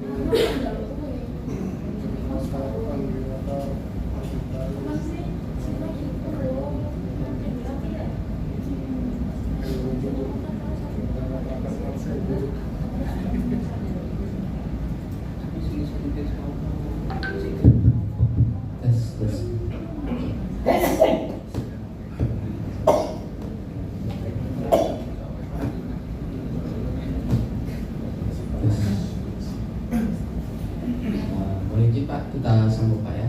Boleh Pak, kita sambung Pak ya.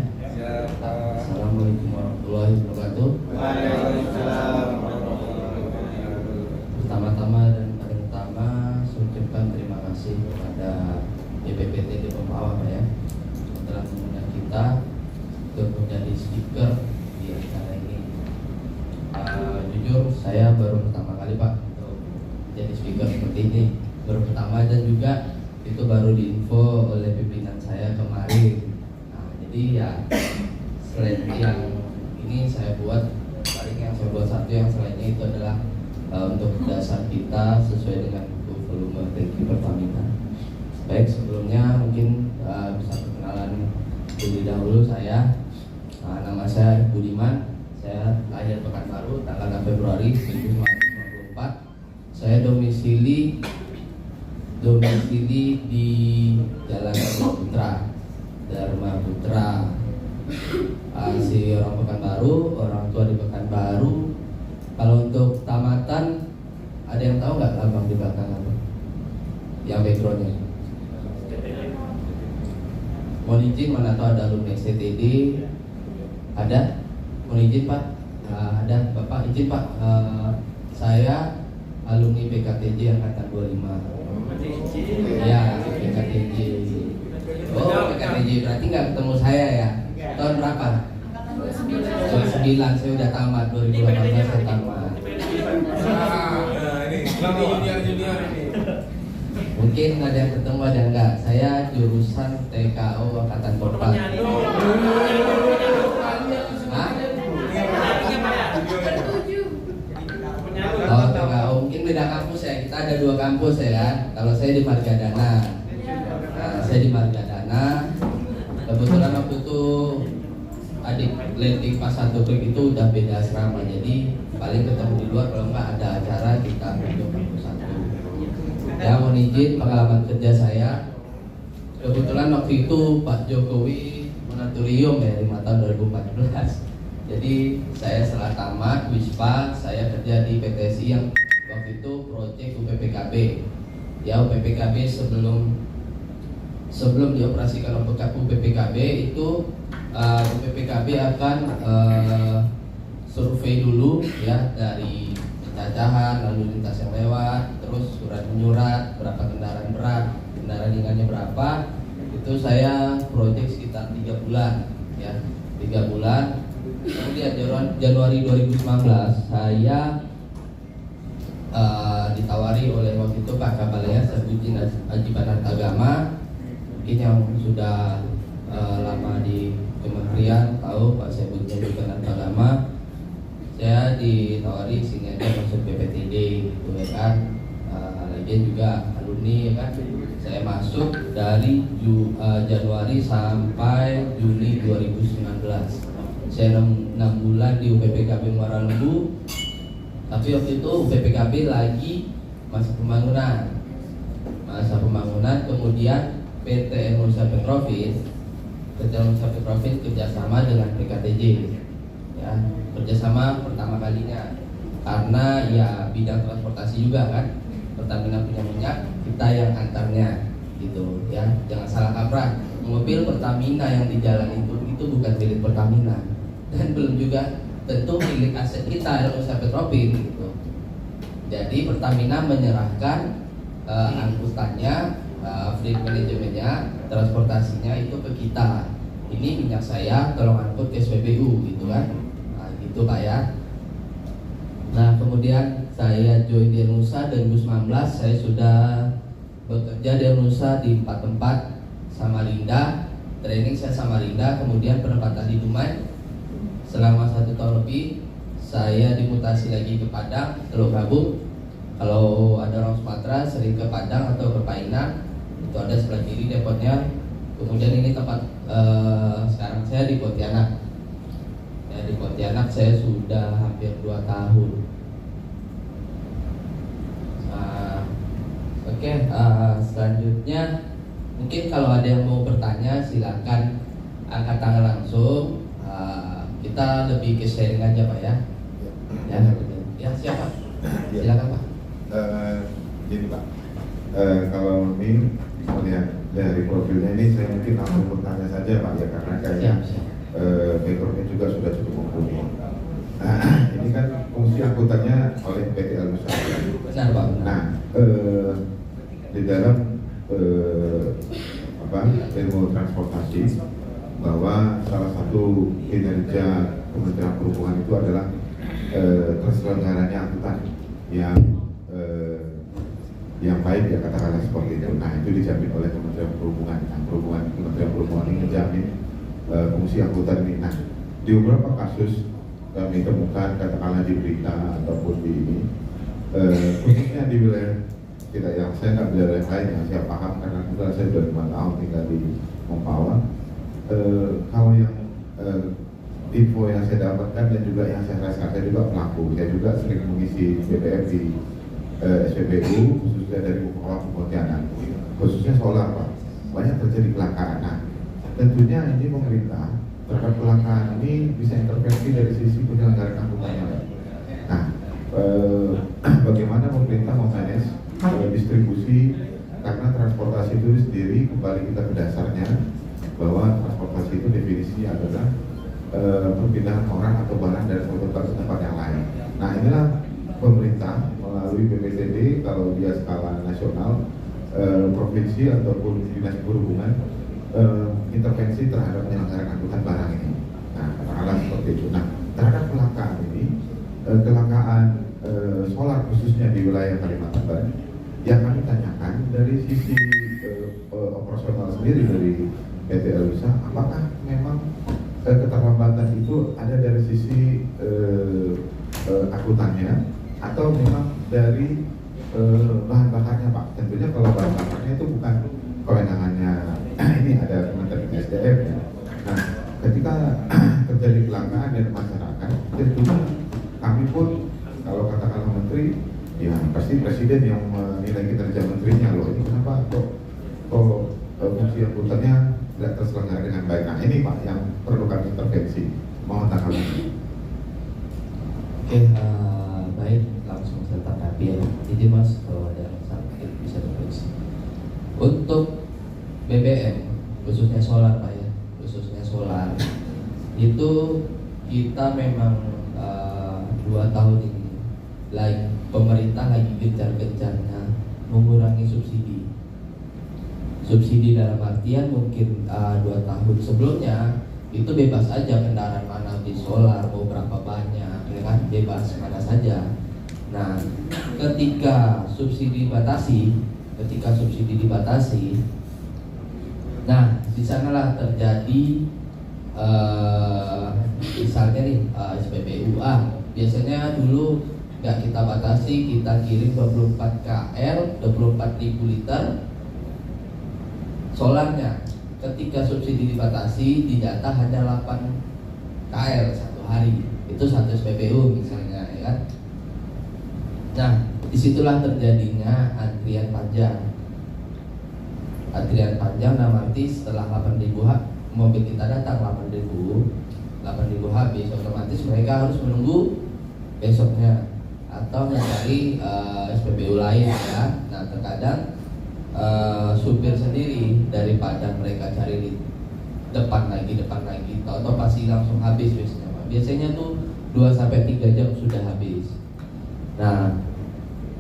Assalamualaikum warahmatullahi wabarakatuh. Waalaikumsalam. Pertama-tama dan paling utama, saya ucapkan terima kasih kepada BPPT di Pampawa Pak ya, telah mengundang kita untuk menjadi speaker di acara ini. Jujur saya baru pertama kali Pak untuk jadi speaker seperti ini, baru pertama, dan juga itu baru diinfo oleh pimpinan saya kemarin. Nah, jadi ya selain yang ini saya buat, paling yang saya buat satu, yang selainnya itu adalah untuk dasar kita sesuai dengan volume tangki Pertamina. Baik, sebelumnya mungkin bisa perkenalan terlebih dahulu saya. Nama saya Budiman, saya lahir Pekanbaru tanggal 6 Februari 1994. Saya domisili di Jalan Dharma Putra. Si orang Pekanbaru, orang tua di Pekanbaru. Kalau untuk tamatan, ada yang tahu nggak lambang di belakang apa? Yang backgroundnya. Mohon izin, mana tahu ada alumni STTD? Ada? Mohon izin Pak. Ada Bapak izin Pak. Saya alumni PKTJ angkatan 25. Ya, PKTJ. Oh, PKTJ berarti nggak ketemu saya ya? Tahun berapa? 29, saya udah tamat. 2018 saya tamat. Ini junior ini. Mungkin ada yang ketemu, ada yang enggak. Saya jurusan TKO angkatan Korpan. Oh, TKO mungkin beda kampus ya. Kita ada 2 kampus ya kan. Kalau saya di Margadana. Nah, saya di Margadana. Kebetulan waktu itu adik leting pas 1 klik itu udah beda asrama. Jadi paling ketemu di luar, kalau enggak ada acara kita untuk kampus 1. Ya, mohon izin pengalaman kerja saya. Kebetulan waktu itu Pak Jokowi moratorium ya 5 tahun 2014. Jadi saya setelah tamat Wispa, saya kerja di PTSI yang waktu itu proyek UPPKB. Ya, UPPKB sebelum dioperasikan UPPKB itu UPPKB akan survei dulu ya, dari pencacahan, lalu lintas yang lewat, terus surat menyurat, berapa kendaraan berat, kendaraan ringannya berapa. Itu saya proyek sekitar 3 bulan ya, 3 bulan. Kemudian Januari 2019 saya ditawari oleh waktu itu Pak Kapalnya Sarjudin Haji Banat Agama, mungkin yang sudah lama di kementerian tahu Pak Sarjudin Haji Banat Agama. Saya ditawari sini aja masuk PPTD gitu ya kan. Lagian juga alumni ya kan. Saya masuk dari Januari sampai Juni 2019. Saya 6 bulan di UPPKB Muara Lembu. Tapi waktu itu UPPKB lagi masa pembangunan. Kemudian PT Indonesia Petrofis kerjasama dengan PKTJ ya, kerjasama pertama kalinya. Karena ya bidang transportasi juga kan, Pertamina punya minyak, kita yang antarnya gitu ya. Jangan salah kaprah, mobil Pertamina yang di jalan itu bukan milik Pertamina, dan belum juga tentu milik aset kita Indonesia Petrofis gitu. Jadi Pertamina menyerahkan angkutannya, fleet manajemennya, transportasinya itu ke kita. Ini minyak saya tolong angkut ke SPBU gitu kan. Nah gitu Pak ya. Nah kemudian saya join di Nusa 2019. Saya sudah bekerja di Nusa di 4 tempat. Samarinda, training saya Samarinda, kemudian penempatan di Dumai selama 1 tahun lebih. Saya dimutasi lagi ke Padang, Teluk Gabung. Kalau ada orang Sumatera sering ke Padang atau ke Painan, Itu ada sebelah kiri depotnya. Kemudian ini tempat sekarang saya di Pontianak. Ya, di Pontianak saya sudah hampir 2 tahun. Selanjutnya mungkin kalau ada yang mau bertanya silakan angkat tangan langsung. Kita lebih ke sharing aja Pak ya. Ya siapa? Silakan Pak. Jadi Pak, kalau ini melihat dari profilnya ini saya mungkin langsung bertanya saja Pak ya, karena kayaknya backgroundnya juga sudah cukup mumpuni. Ini kan fungsi angkutannya oleh PT Alusa. Benar Pak. Nah, di dalam ilmu transportasi, bahwa salah satu kinerja Kementerian Perhubungan itu adalah terselenggaranya angkutan yang baik ya, katakanlah seperti itu. Nah, itu dijamin oleh Kementerian Perhubungan. Nah, Kementerian Perhubungan ini menjamin fungsi angkutan ini. Nah, di beberapa kasus kami temukan, katakanlah di berita ataupun di ini, khususnya di wilayah tidak yang saya nggak wilayah yang lain yang saya paham, karena kebetulan saya sudah 5 tahun tinggal di Mempawah. Kalau yang info yang saya dapatkan dan juga yang saya rasakan, saya juga pelaku, saya juga sering mengisi BBM di SPBU, khususnya dari Mempawah ke Pontianak, khususnya solar Pak, banyak terjadi kelangkaan. Nah, tentunya ini pemerintah terhadap kelangkaan ini bisa intervensi dari sisi penyelenggaraan angkutannya. Nah, bagaimana pemerintah memanage distribusi, karena transportasi itu sendiri kembali kita ke dasarnya, bahwa transportasi itu definisinya adalah perpindahan orang atau barang dari satu tempat ke tempat yang lain. Nah, inilah pemerintah melalui BPTD, kalau dia skala nasional, provinsi ataupun dinas perhubungan, intervensi terhadap penyelenggaraan angkutan barang ini. Nah, katakanlah seperti itu. Nah, terhadap kelangkaan ini, kelangkaan solar khususnya di wilayah Kalimantan Barat, yang kami tanyakan dari sisi operasional sendiri dari PT Alusa, apakah memang keterlambatan itu ada dari sisi angkutannya atau memang dari bahan bakarnya Pak? Tentunya kalau bahan bakarnya itu bukan kewenangannya ini, ada Kementerian SDM ya. Nah, ketika terjadi kelangkaan dari masyarakat, tentunya kami pun kalau katakanlah menteri, ya pasti presiden yang menilai kinerja menterinya, loh ini kenapa kok fungsi angkutannya tidak terselenggara dengan baik. Nah, ini Pak yang perlu kami intervensi. Mohon tanggapan. Oke, baik, langsung saya tanggapi ya. Jadi Mas, kalau ada yang sakit bisa dikoreksi. Untuk BBM, khususnya solar Pak ya, khususnya solar, itu kita memang 2 tahun ini, pemerintah lagi gencar-gencarnya mengurangi subsidi. Subsidi dalam artian mungkin 2 tahun sebelumnya itu bebas aja kendaraan mana di solar, mau berapa banyak, ya kan, bebas mana saja. Nah, ketika subsidi dibatasi, nah di sanalah terjadi misalnya nih SPBU biasanya dulu nggak kita batasi, kita kirim 24 KL, 24.000 liter solarnya. Ketika subsidi dibatasi, didata hanya 8 KL satu hari, itu 1 SPBU misalnya, ya kan? Nah, disitulah terjadinya antrian panjang. Antrian panjang dalam arti setelah 8.000 mobil kita datang 8.000 habis, otomatis mereka harus menunggu besoknya atau mencari SPBU lain ya. Nah, terkadang supir sendiri daripada mereka cari di depan lagi, atau pasti langsung habis biasanya. Biasanya tuh 2-3 jam sudah habis. Nah,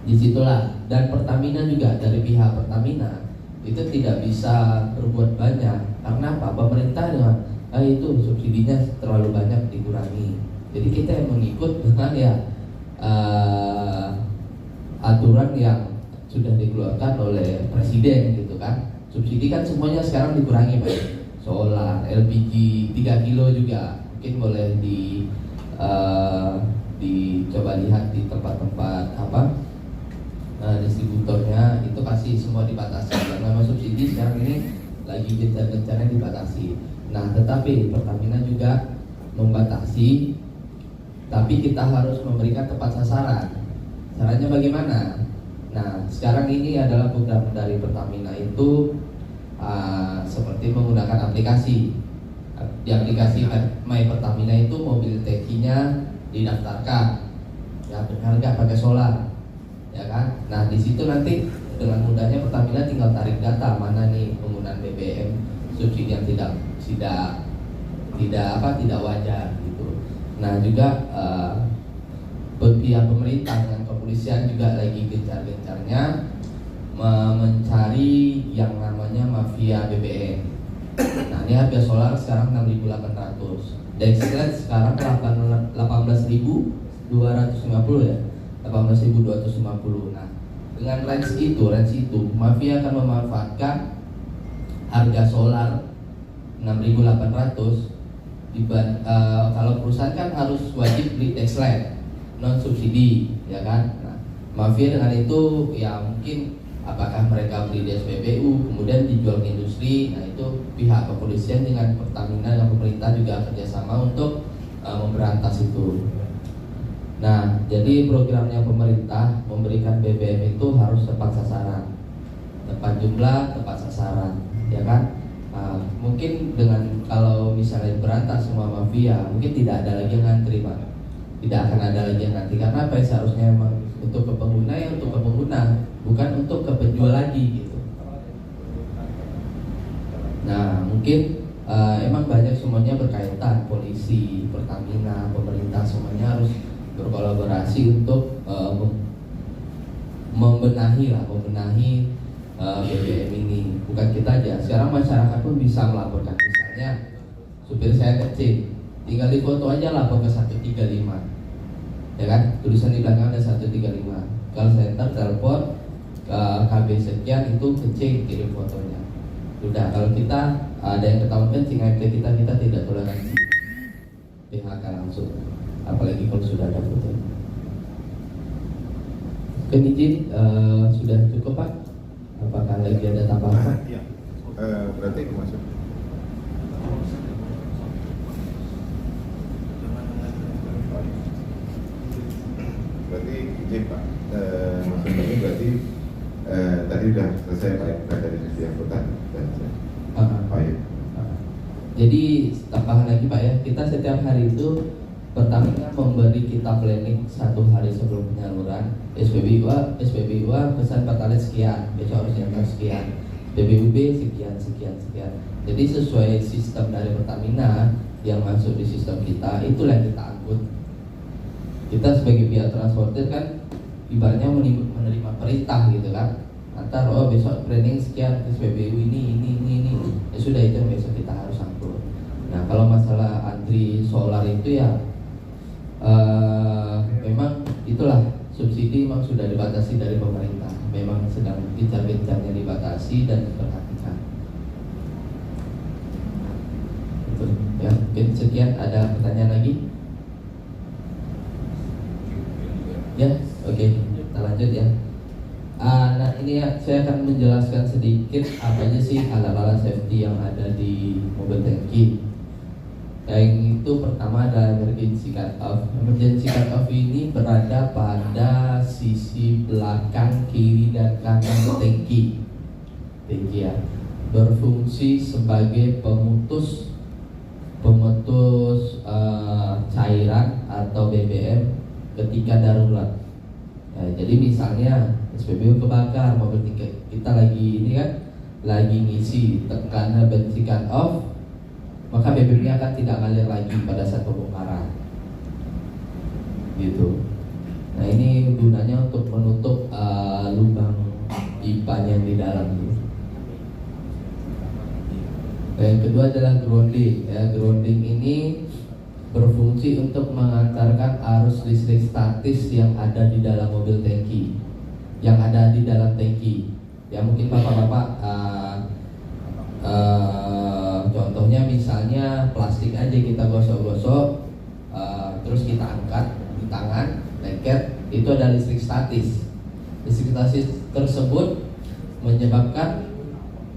disitulah, dan Pertamina juga, dari pihak Pertamina itu tidak bisa berbuat banyak. Karena apa? Pemerintah dengan itu subsidinya terlalu banyak, dikurangi. Jadi kita yang mengikut dengan ya aturan yang sudah dikeluarkan oleh presiden gitu kan. Subsidi kan semuanya sekarang dikurangi Pak. Solar, LPG 3 kilo juga mungkin boleh dicoba lihat di tempat-tempat distributornya itu kasih semua dibatasi. Yang namanya subsidi sekarang ini lagi gencar-gencarnya dibatasi. Nah, tetapi Pertamina juga membatasi, tapi kita harus memberikan tepat sasaran. Caranya bagaimana? Nah, sekarang ini adalah program dari Pertamina itu seperti menggunakan aplikasi. Di aplikasi My Pertamina itu mobil tangkinya didaftarkan, ya berharga pakai solar, ya kan? Nah, di situ nanti dengan mudahnya Pertamina tinggal tarik data mana nih penggunaan BBM subsidi yang tidak wajar gitu. Nah, juga pihak pemerintah dengan kepolisian juga lagi gencar-gencarnya mencari yang namanya mafia BBM. Nah, ini harga solar sekarang 6.800. Dexlet sekarang 18.250 ya. 18.250. Nah, dengan range itu mafia akan memanfaatkan harga solar 6.800 kalau perusahaan kan harus wajib beli Dexlet non subsidi, ya kan? Nah, mafia dengan itu ya mungkin apakah mereka beli di SPBU kemudian dijual ke industri. Nah, itu pihak kepolisian dengan Pertamina dan pemerintah juga kerjasama untuk memberantas itu. Nah, jadi programnya pemerintah memberikan BBM itu harus tepat sasaran, tepat jumlah, tepat sasaran, ya kan? Mungkin dengan kalau misalnya berantas semua mafia, mungkin tidak ada lagi yang ngantri, Pak. Tidak akan ada lagi yang ngantri karena apa? Seharusnya memang untuk ke pengguna ya untuk ke pengguna, bukan untuk ke penjual lagi gitu. Nah, mungkin emang banyak semuanya berkaitan, polisi, Pertamina, pemerintah semuanya harus berkolaborasi untuk membenahi BBM ini. Bukan kita aja, sekarang masyarakat pun bisa melaporkan. Misalnya supir saya kecil, tinggal di foto aja lapor ke 135, ya kan? Tulisan di belakang ada 135. Kalau center telepon ke KB sekian itu kencing, kirim fotonya. Udah, kalau kita ada yang ketahuan kencing kita tidak toleransi, PHK langsung. Apalagi kalau sudah ada foto. Mungkin izin sudah cukup, Pak? Apakah lagi ada tambahan? Ya. Berarti masuk. Berarti izin Pak. Maksudnya berarti tadi sudah selesai Pak bukan dari sisi angkutan dan Pak ya. Jadi tambahan lagi Pak ya, kita setiap hari itu Pertamina memberi kita planning 1 hari sebelum penyaluran. SPBU pesan Pertalite sekian, besok harus nyampe sekian, BBUB sekian. Jadi sesuai sistem dari Pertamina yang masuk di sistem kita, itulah yang kita angkut. Kita sebagai pihak transporter kan ibaratnya menerima perintah gitu kan. Antar besok planning sekian SPBU ini. Ya sudah, itu besok kita harus angkut. Nah, kalau masalah antri solar itu ya memang itulah subsidi memang sudah dibatasi dari pemerintah, memang sedang gencar-gencarnya dibatasi dan diperhatikan. Itu ya, mungkin sekian. Ada pertanyaan lagi? Ya, oke, kita lanjut ya. Nah, ini ya, saya akan menjelaskan sedikit apa aja sih alat-alat safety yang ada di mobil tangki. Yang itu pertama ada emergency cut off. Emergency cut off ini berada pada sisi belakang, kiri dan kanan tangki ya. Berfungsi sebagai pemutus cairan atau BBM ketika darurat. Ya, jadi misalnya SPBU kebakar, mobil kita lagi ini kan lagi ngisi, tekan emergency cut off, maka BBM-nya akan tidak ngalir lagi pada saat pembongkaran gitu. Nah, ini gunanya untuk menutup lubang pipa yang di dalam gitu. Yang kedua adalah grounding ya. Grounding ini berfungsi untuk mengantarkan arus listrik statis yang ada di dalam mobil tangki, yang ada di dalam tangki. Ya mungkin bapak-bapak contohnya misalnya plastik aja kita gosok-gosok, terus kita angkat di tangan, lengket, itu ada listrik statis. Listrik tersebut menyebabkan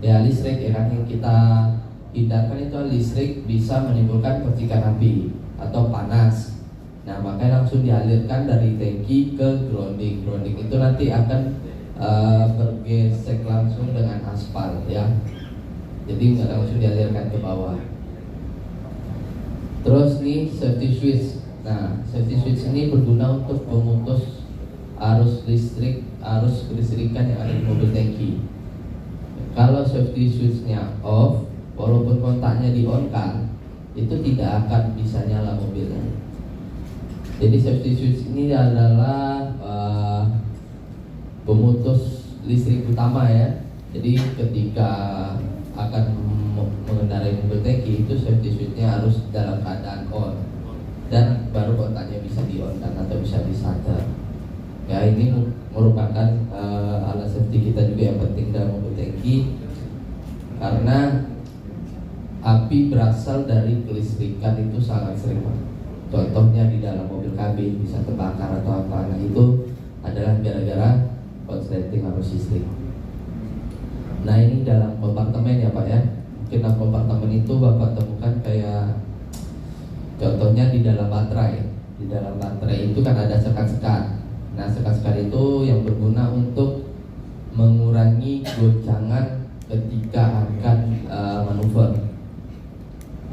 ya listrik yang kita hindarkan itu listrik bisa menimbulkan percikan api atau panas. Nah, makanya langsung dialirkan dari tangki ke grounding. Grounding itu nanti akan bergesek langsung dengan aspal ya. Jadi nggak langsung dialirkan ke bawah. Terus nih safety switch. Nah, safety switch ini berguna untuk memutus arus kelistrikan yang ada di mobil tangki. Kalau safety switch-nya off, walaupun kontaknya di-on-kan, itu tidak akan bisa nyala mobilnya. Jadi safety switch ini adalah pemutus listrik utama ya. Jadi ketika akan mengendarai mobil tangki itu safety switch-nya harus dalam keadaan on, dan baru kontaknya bisa di-on-kan atau bisa di-shutter. Ya, ini merupakan alat safety kita juga yang penting dalam mobil tangki, karena api berasal dari kelistrikan itu sangat sering. Contohnya di dalam mobil kabin bisa terbakar atau apa. Nah, itu adalah gara-gara konsleting arus listrik. Nah, ini dalam kompartemen ya Pak ya. Mungkin dalam kompartemen itu Bapak temukan kayak contohnya di dalam baterai. Di dalam baterai itu kan ada sekat-sekat. Nah, sekat-sekat itu yang berguna untuk mengurangi goncangan ketika akan manuver.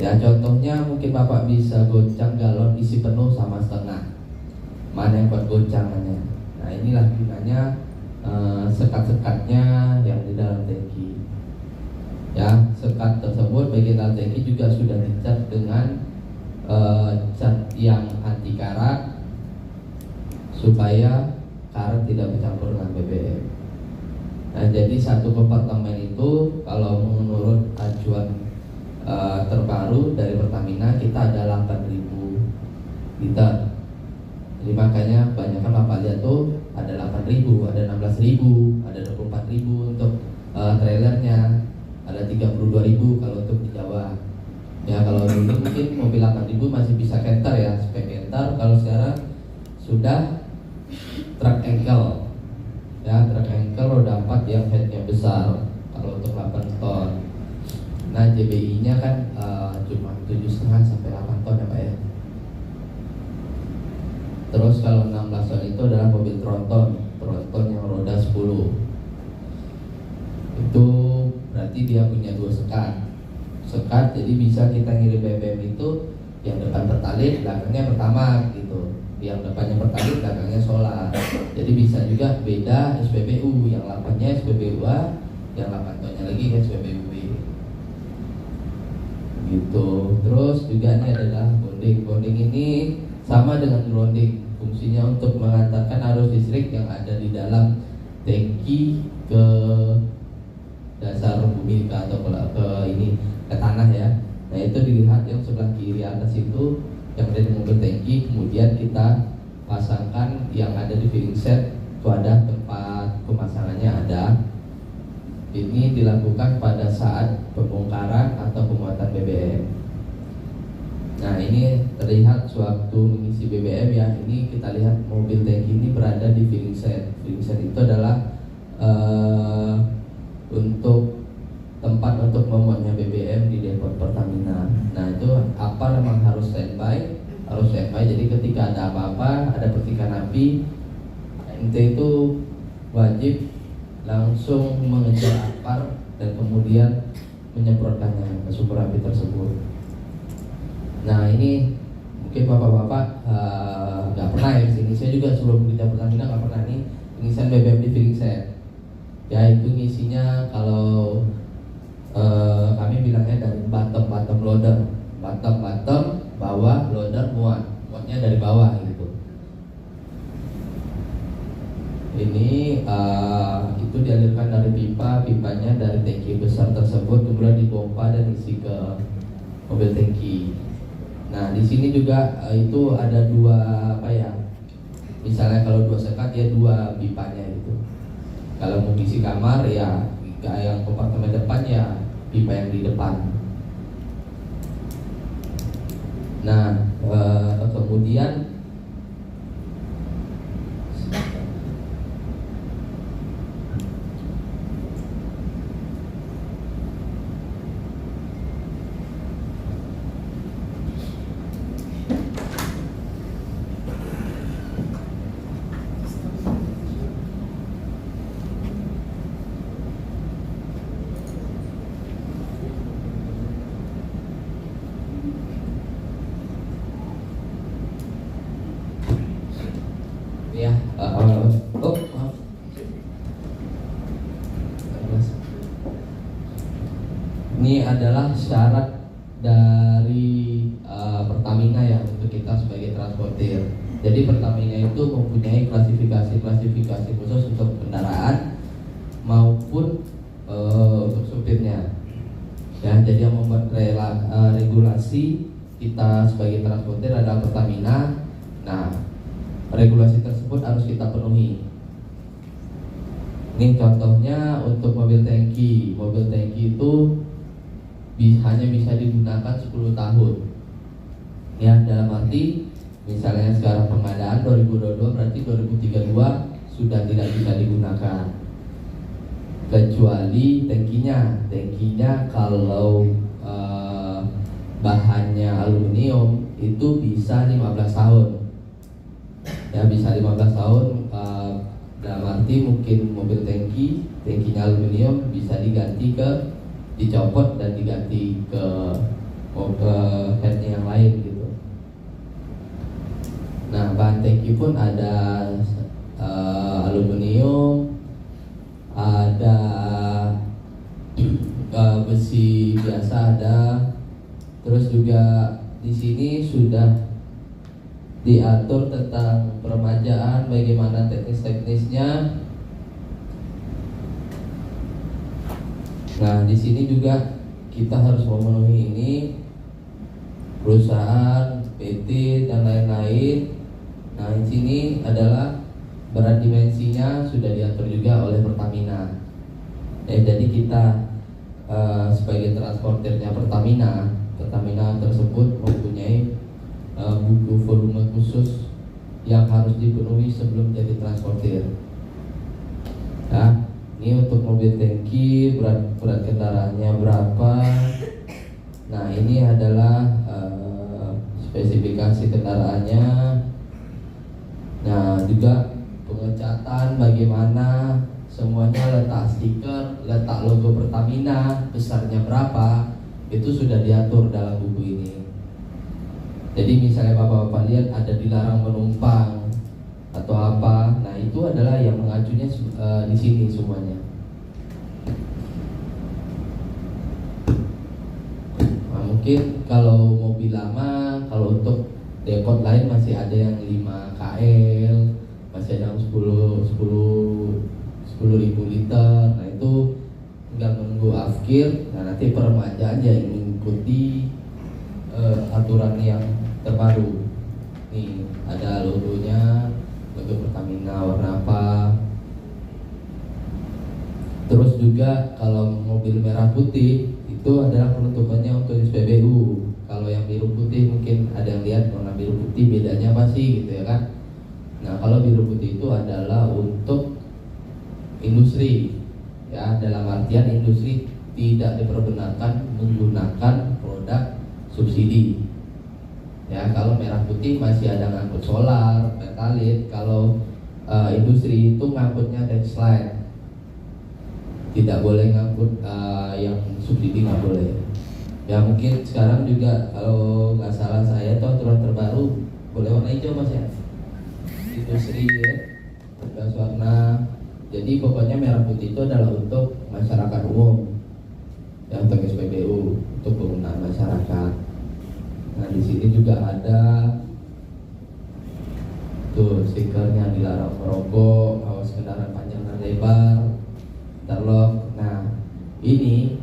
Ya, contohnya mungkin Bapak bisa goncang galon isi penuh sama setengah. Mana yang buat goncangannya? Nah, inilah gunanya sekat-sekatnya yang di dalam tangki. Ya, sekat tersebut bagian dalam tangki juga sudah dicat dengan cat yang anti karat, supaya karat tidak bercampur dengan BBM. Nah, jadi satu kompartemen itu kalau menurut acuan terbaru dari Pertamina kita ada 8.000 liter. Jadi makanya banyak kan Bapak lihat tuh ada 8.000, ada 16.000, ada 24.000 untuk trailernya, ada 32.000 kalau untuk di Jawa. Ya, kalau dulu mungkin mobil 8.000 masih bisa canter ya, spek canter. Kalau sekarang sudah truk ankle, ya truk ankle roda 4 yang headnya besar kalau untuk 8 ton. Nah, JBI-nya kan cuma 7,5 sampai 8 ton ya Pak ya. Terus kalau 16 ton itu adalah mobil tronton yang roda 10. Itu berarti dia punya 2 sekat, jadi bisa kita ngirim BBM itu yang depan pertalite, belakangnya pertamax gitu. Yang depannya pertalite, belakangnya solar. Jadi bisa juga beda SPBU, yang 8-nya SPBU-A, yang 8 tonnya lagi SPBU-B. Gitu. Terus juga ini adalah bonding. Bonding ini sama dengan grounding, fungsinya untuk mengantarkan arus listrik yang ada di dalam tangki ke dasar bumi atau ke tanah ya. Nah, itu dilihat yang sebelah kiri atas itu yang ada di mobil tangki, kemudian kita pasangkan yang ada di filling set itu ada tempat pemasangannya ada. Ini dilakukan pada saat pembongkaran atau pemuatan BBM. Nah, ini terlihat sewaktu mengisi BBM ya. Ini kita lihat mobil tangki ini berada di filling set. Filling set itu adalah untuk tempat untuk memuatnya BBM di depo Pertamina. Nah, itu apa memang harus standby. Jadi ketika ada apa-apa, ada percikan api, MT itu wajib langsung mengejar apar dan kemudian menyemprotkannya ke sumber api tersebut. Nah, ini mungkin bapak-bapak nggak pernah ya kesini. Saya juga sebelum kerja Pertamina nggak pernah nih pengisian BBM di filling set. Ya, itu ngisinya kalau kami bilangnya dari bottom loader, bottom bawah loader muatnya dari bawah gitu. Ini itu dialirkan dari pipanya dari tangki besar tersebut kemudian dipompa dan isi ke mobil tangki. Nah, di sini juga itu ada 2 apa ya? Misalnya kalau 2 sekat ya 2 pipanya gitu. Kalau mau isi kamar ya yang kompartemen depan ya pipa yang di depan. Nah, kemudian Ini adalah syarat dari Pertamina ya untuk kita sebagai transportir. Jadi Pertamina itu mempunyai klasifikasi khusus untuk kendaraan maupun untuk supirnya. Ya, jadi yang membuat regulasi kita sebagai transportir adalah Pertamina. Nah, regulasi tersebut harus kita penuhi. Ini contohnya untuk mobil tangki. Mobil tangki itu hanya bisa digunakan 10 tahun. Ya, dalam arti misalnya sekarang pengadaan 2022 berarti 2032 sudah tidak bisa digunakan. Kecuali tangkinya kalau bahannya aluminium itu bisa 15 tahun. Ya, bisa 15 tahun. Dalam arti mungkin mobil tangkinya aluminium bisa dicopot dan diganti ke headnya yang lain gitu. Nah, bahan tangki pun ada aluminium, ada besi biasa ada. Terus juga di sini sudah diatur tentang peremajaan, bagaimana teknis-teknisnya. Nah, di sini juga kita harus memenuhi ini, perusahaan, PT dan lain-lain. Nah, di sini adalah berat dimensinya sudah diatur juga oleh Pertamina. Jadi kita sebagai transportirnya Pertamina tersebut mempunyai buku volume khusus yang harus dipenuhi sebelum jadi transportir. Nah, ini untuk mobil tangki berat kendaraannya berapa. Nah, ini adalah spesifikasi kendaraannya. Nah, juga pengecatan bagaimana, semuanya letak stiker, letak logo Pertamina, besarnya berapa, itu sudah diatur dalam buku ini. Jadi misalnya bapak-bapak lihat ada dilarang menumpang atau apa, nah itu adalah yang mengacunya di sini semuanya. Nah, mungkin kalau mobil lama, kalau untuk dekot lain masih ada yang 5 KL, masih ada yang 10.000 liter. Nah itu tinggal menunggu afkir. Nah, nanti peremajaan yang mengikuti aturan yang terbaru. Nih ada logonya, logo Pertamina warna apa. Terus juga kalau mobil merah putih itu adalah peruntukannya untuk SPBU. Kalau yang biru putih mungkin ada yang lihat warna biru putih bedanya apa sih gitu ya kan. Nah, kalau biru putih itu adalah untuk industri. Ya, dalam artian industri tidak diperbenarkan menggunakan produk subsidi. Ya, kalau merah putih masih ada ngangkut solar, pertalite. Kalau industri itu ngangkutnya deadline, tidak boleh ngangkut yang subsidi, nggak boleh. Ya, mungkin sekarang juga kalau nggak salah saya itu aturan terbaru boleh warna hijau mas ya, industri ya, gas warna. Jadi pokoknya merah putih itu adalah untuk masyarakat umum, ya, untuk SPBU, untuk penggunaan masyarakat. Nah, di sini juga ada tuh stikernya, dilarang merokok, awas kendaraan panjang dan lebar, interlock. Nah, ini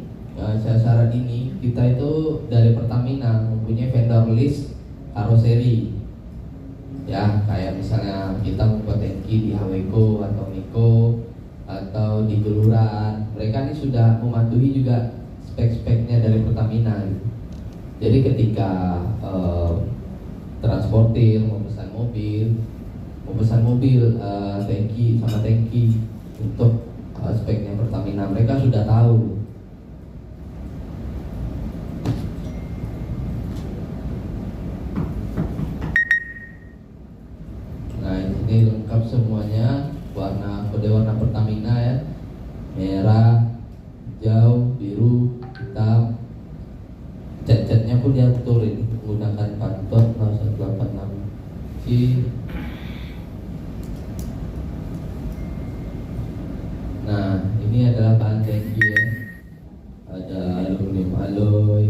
syarat ini kita itu dari Pertamina mempunyai vendor list karoseri. Ya, kayak misalnya kita membuat tangki di Haweco atau Miko atau di Geluran, mereka ini sudah mematuhi juga spek-speknya dari Pertamina. Jadi ketika transportir mau pesan mobil tangki sama tangki untuk speknya Pertamina, mereka sudah tahu. Nah, ini lengkap semuanya, kode warna Pertamina ya, merah, hijau, biru, hitam. Cat-catnya pun diatur ini menggunakan pantol 0186C. Nah, ini adalah bahan tangki ya, ada aluminium aluminium alloy.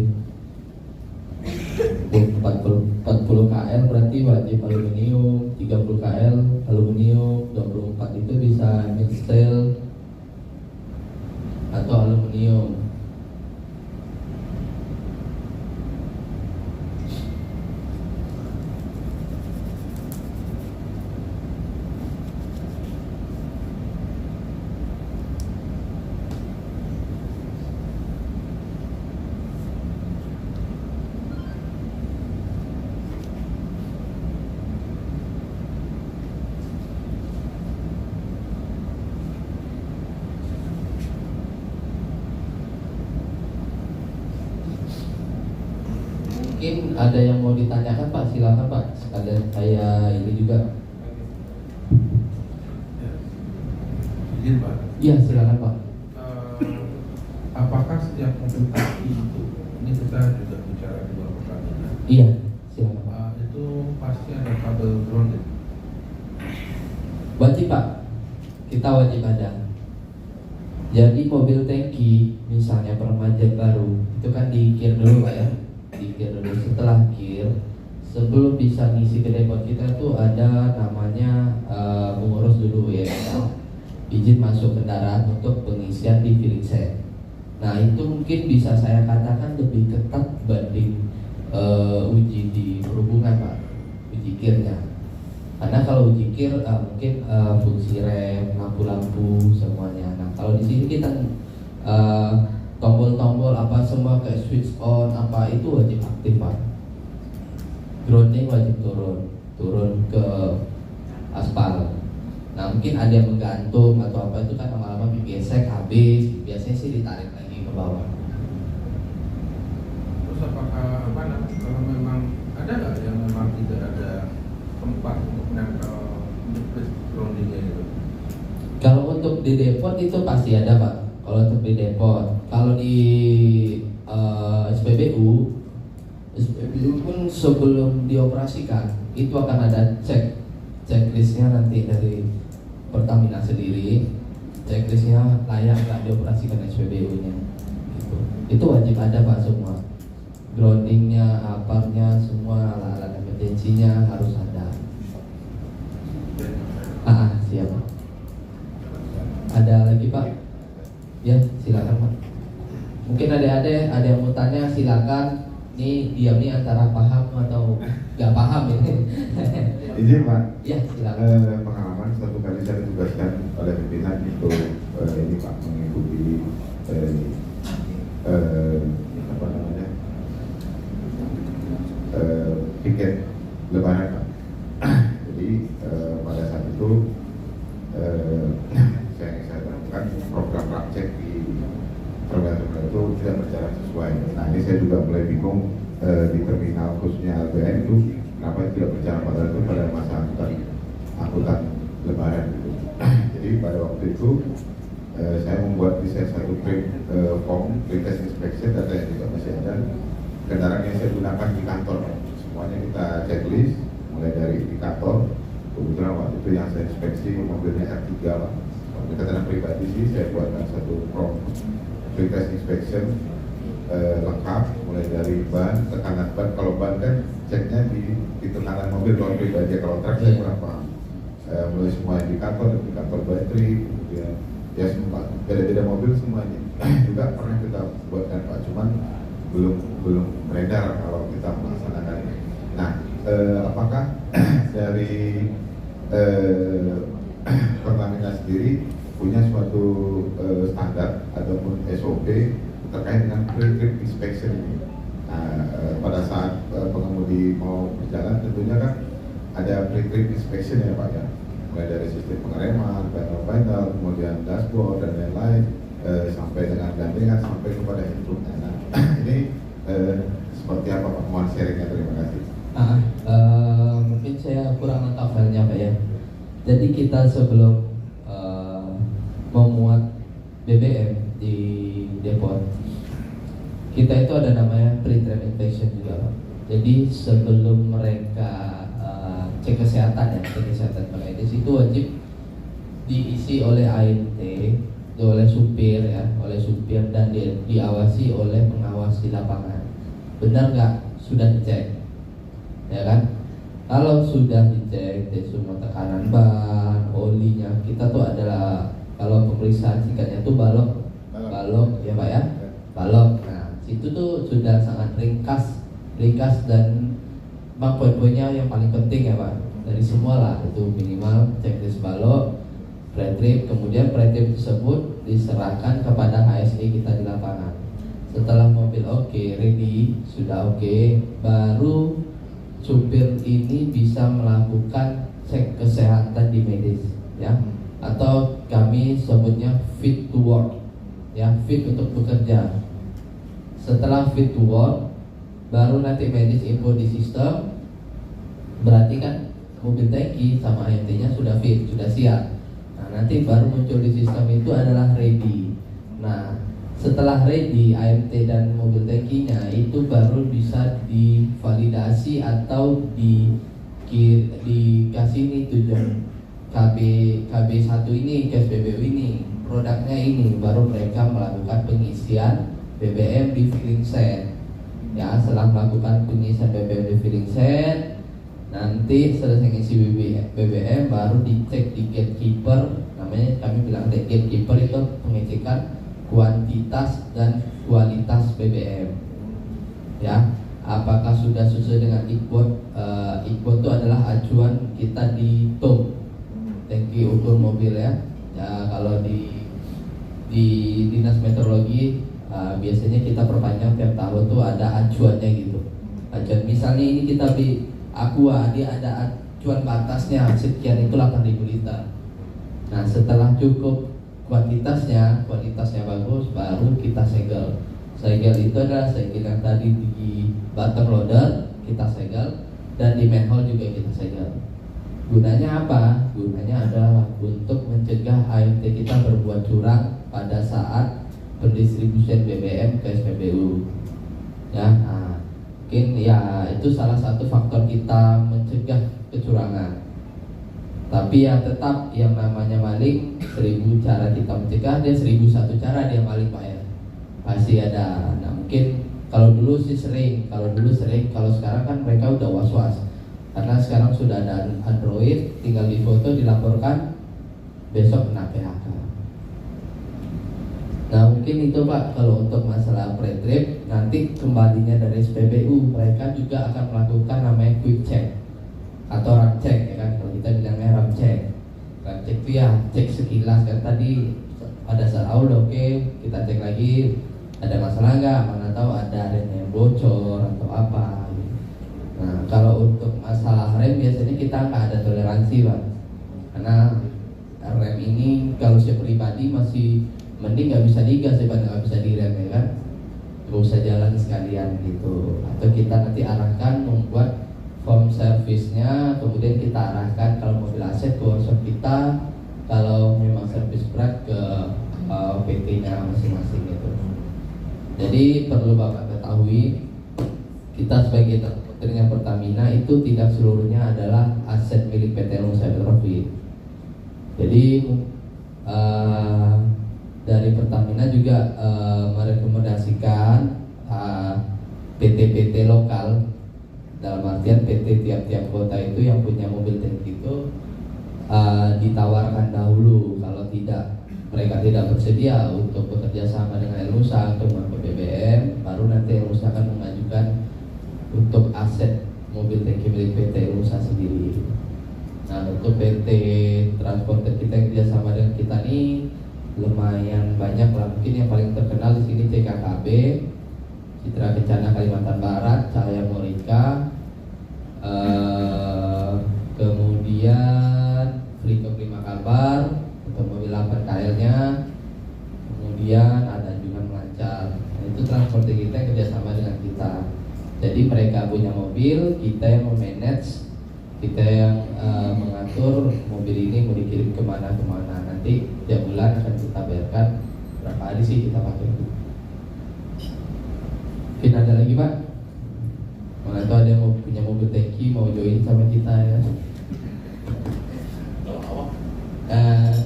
40 KL berarti wajib aluminium, 30 KL aluminium, 24 itu bisa mild steel atau aluminium. Mungkin ada yang mau ditanyakan Pak, silakan Pak. Sekalian saya ini juga. Izin Pak. Iya silakan Pak. Apakah setiap mobil tangki itu, ini kita juga bicara di luar pertandingan, Iya silakan Pak. itu pasti ada kabel grounded. Wajib Pak, kita wajib ada. Jadi mobil tangki misalnya peremajaan baru itu kan dikir dulu Pak ya. Dikir dulu, setelah kir sebelum bisa ngisi ke depot kita tuh ada namanya mengurus dulu ya izin masuk kendaraan untuk pengisian di filling set. Nah itu mungkin bisa saya katakan lebih ketat banding uji di perhubungan Pak, uji kirnya. Karena kalau uji kir mungkin fungsi rem, lampu-lampu semuanya. Nah kalau di sini kita tombol-tombol apa semua kayak switch on apa itu wajib aktif Pak. Grounding wajib turun ke aspal. Nah mungkin ada yang menggantung atau apa itu kan lama-lama gesek habis, biasanya sih ditarik lagi ke bawah. Terus apakah kalau memang ada nggak yang memang tidak ada tempat untuk menempel groundingnya itu? Kalau untuk di depot itu pasti ada Pak. Kalau untuk di depot, kalau di SPBU pun sebelum dioperasikan itu akan ada checklistnya nanti dari Pertamina sendiri, checklistnya layak nggak dioperasikan SPBU-nya. Gitu. Itu wajib ada Pak semua, groundingnya, aparnya, semua alat emergensinya harus ada. Siap. Ada lagi Pak? Ya, silakan Pak. Mungkin ada yang mau tanya, silakan. Ini diam nih antara paham atau nggak paham ini. Izin Pak. Ya, silakan. Pengalaman satu kali saya ditugaskan oleh pimpinan untuk ini Pak mengikuti apa namanya tiket Lebaran Pak. Jadi pada saat itu saya temukan program praktek di terminal itu tidak berjalan sesuai. Nah ini saya juga mulai bingung di terminal khususnya LBN itu kenapa tidak berjalan pada masa angkutan Lebaran gitu. Jadi pada waktu itu saya membuat desain satu form pre-test inspection, data yang juga masih ada, kendaraan yang saya gunakan di kantor, semuanya kita checklist mulai dari indikator. Kebetulan waktu itu yang saya inspeksi mobilnya R3 Pak. Mobil kendaraan pribadi sih saya buatkan satu form pre-test inspection lengkap, mulai dari ban, tekanan ban. Kalau ban kan ceknya di tekanan mobil, kalau pribadi, kalau truk saya kurang paham. Mulai semua indikator baterai, kemudian ya semua beda-beda mobil semuanya juga pernah kita buatkan Pak, cuman belum beredar kalau kita melaksanakannya. Nah, apakah dari Pertamina sendiri punya suatu standar ataupun SOP terkait dengan pre-trip inspection ini? Nah, pada saat pengemudi mau berjalan tentunya kan ada pre-trip inspection ya Pak ya, mulai dari sistem pengereman, panel, kemudian dashboard dan lain-lain, sampai dengan gandengan sampai kepada instruknya. Nah, ini seperti apa Pak? Mohon sharingnya, terima kasih. Mungkin saya kurang lengkap filenya Pak ya. Jadi kita sebelum memuat BBM di depot, kita itu ada namanya pre-trip inspection juga Pak. Jadi sebelum mereka cek kesehatan mereka itu wajib diisi oleh ANT, oleh supir dan diawasi oleh pengawas pengawas di lapangan. Benar nggak? Sudah dicek, ya kan? Kalau sudah dicek dari semua tekanan ban, olinya, kita tuh adalah kalau pemeriksaan singkatnya tuh balok ya Pak ya, balok. Nah situ tuh sudah sangat ringkas dan memang poin-poinnya yang paling penting ya Pak. Dari semua lah itu minimal checklist balok, pre-trip, kemudian pre-trip tersebut diserahkan kepada HSE kita di lapangan. Setelah mobil oke, ready, sudah oke, baru supir ini bisa melakukan cek kesehatan di medis, ya, atau kami sebutnya fit to work, ya, fit untuk bekerja. Setelah fit to work, baru nanti medis info di sistem, berarti kan mobil tangki sama AMT-nya sudah fit, sudah siap. Nah, nanti baru muncul di sistem itu adalah ready. Nah, setelah ready AMT dan mobil tangkinya itu baru bisa divalidasi atau dikasih ini tujuan KB1 ini, gas BBM ini, produknya ini, baru mereka melakukan pengisian BBM di filling set. Ya, setelah melakukan pengisian BBM di filling set, nanti selesai ngisi BBM baru dicek di gatekeeper, namanya kami bilang gatekeeper itu pengecekan kuantitas dan kualitas BBM, ya, apakah sudah sesuai dengan IQOD. IQOD itu adalah acuan kita di TUM, tangki ukur mobil ya. Kalau di dinas meteorologi biasanya kita perpanjang tiap tahun tuh ada acuannya gitu. Acuan misalnya ini kita beli Aqua, dia ada acuan batasnya sekian, itu 8.000 liter. Nah setelah cukup kualitasnya bagus, baru kita segel. Segel itu adalah segel yang tadi di bottom loader kita segel, dan di manhole juga kita segel. Gunanya apa? Gunanya adalah untuk mencegah AMT kita berbuat curang pada saat pendistribusian BBM ke SPBU. Ya, nah, mungkin ya itu salah satu faktor kita mencegah kecurangan. Tapi ya tetap yang namanya maling, 1000 cara kita mencegah, dia 1001 cara dia maling Pak ya. Pasti ada. Nah mungkin kalau dulu sering, kalau sekarang kan mereka udah was-was. Karena sekarang sudah ada Android, tinggal difoto, dilaporkan, besok kena PHK. Nah mungkin itu Pak kalau untuk masalah pre-trip. Nanti kembalinya dari SPBU, mereka juga akan melakukan namanya quick check atau ram check, ya kan, kalau kita bilangnya ram check. Ram check itu ya cek sekilas kan, tadi pada saat awal oke, kita cek lagi ada masalah nggak, mana tahu ada rem yang bocor atau apa. Nah kalau untuk masalah rem biasanya kita nggak ada toleransi Pak, karena rem ini kalau saya pribadi masih mending nggak bisa digas daripada nggak bisa direm, ya kan, nggak usah jalan sekalian gitu. Atau kita nanti arahkan membuat form servisnya, kemudian kita arahkan kalau mobil aset ke workshop kita, kalau memang servis berat ke PT-nya masing-masing gitu. Jadi perlu Bapak ketahui, kita sebagai transporternya Pertamina itu tidak seluruhnya adalah aset milik PT Nusa Petrofit. Jadi dari Pertamina juga merekomendasikan PT-PT lokal, dalam artian PT tiap-tiap kota itu yang punya mobil tangki itu ditawarkan dahulu. Kalau mereka tidak bersedia untuk bekerja sama dengan Nusa untuk mengangkut BBM, baru nanti Nusa akan mengajukan untuk aset mobil tangki milik PT Nusa sendiri. Nah untuk PT transporter kita yang kerja sama dengan kita nih lumayan banyak lah. Mungkin yang paling terkenal di sini CKKB, Citra Kencana Kalimantan Barat, Cahaya Morika, kemudian Friko Prima Kabar untuk mobil 8 KL-nya, kemudian ada juga Melancar. Nah, itu transporter kita yang kerjasama dengan kita. Jadi mereka punya mobil, kita yang memanage, kita yang mengatur mobil ini mau dikirim kemana-kemana. Nanti tiap bulan akan kita bayarkan berapa hari sih kita pakai itu. Mungkin ada lagi Pak? Mana tahu ada yang mau punya mobil tangki mau join sama kita ya.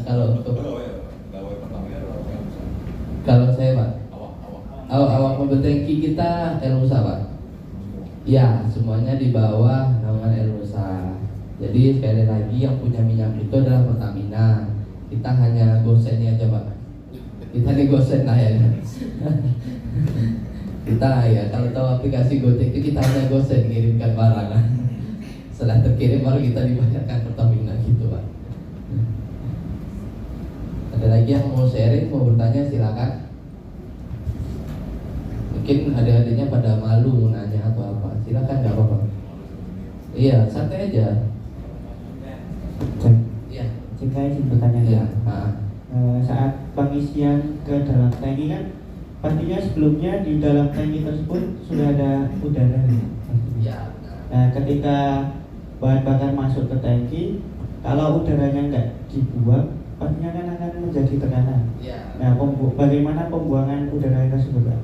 Kalau untuk kalau saya Pak, awak mobil tangki tangki kita Elmusa Pak. Ya, semuanya di bawah naungan Elmusa. Jadi sekali lagi yang punya minyak itu adalah Pertamina. Kita hanya gosennya aja Pak. Kita nih gosen lah ya. Kita ya kalau tahu aplikasi Gojek itu kita hanya gosen kirimkan barang. Setelah terkirim baru kita dibayarkan Pertamina gitu Pak. Ada lagi yang mau sharing, mau bertanya silakan. Mungkin adik-adiknya pada malu mau nanya atau apa. Silakan, nggak apa-apa. Iya, santai aja. Iya. Jika izin bertanya Iya. saat pengisian ke dalam tangki kan pastinya sebelumnya di dalam tangki tersebut sudah ada udara. Iya. Nah, ketika bahan bakar masuk ke tangki, kalau udaranya nggak dibuang, pastinya kan akan menjadi tekanan. Iya. Nah, bagaimana pembuangan udara tersebut, Pak?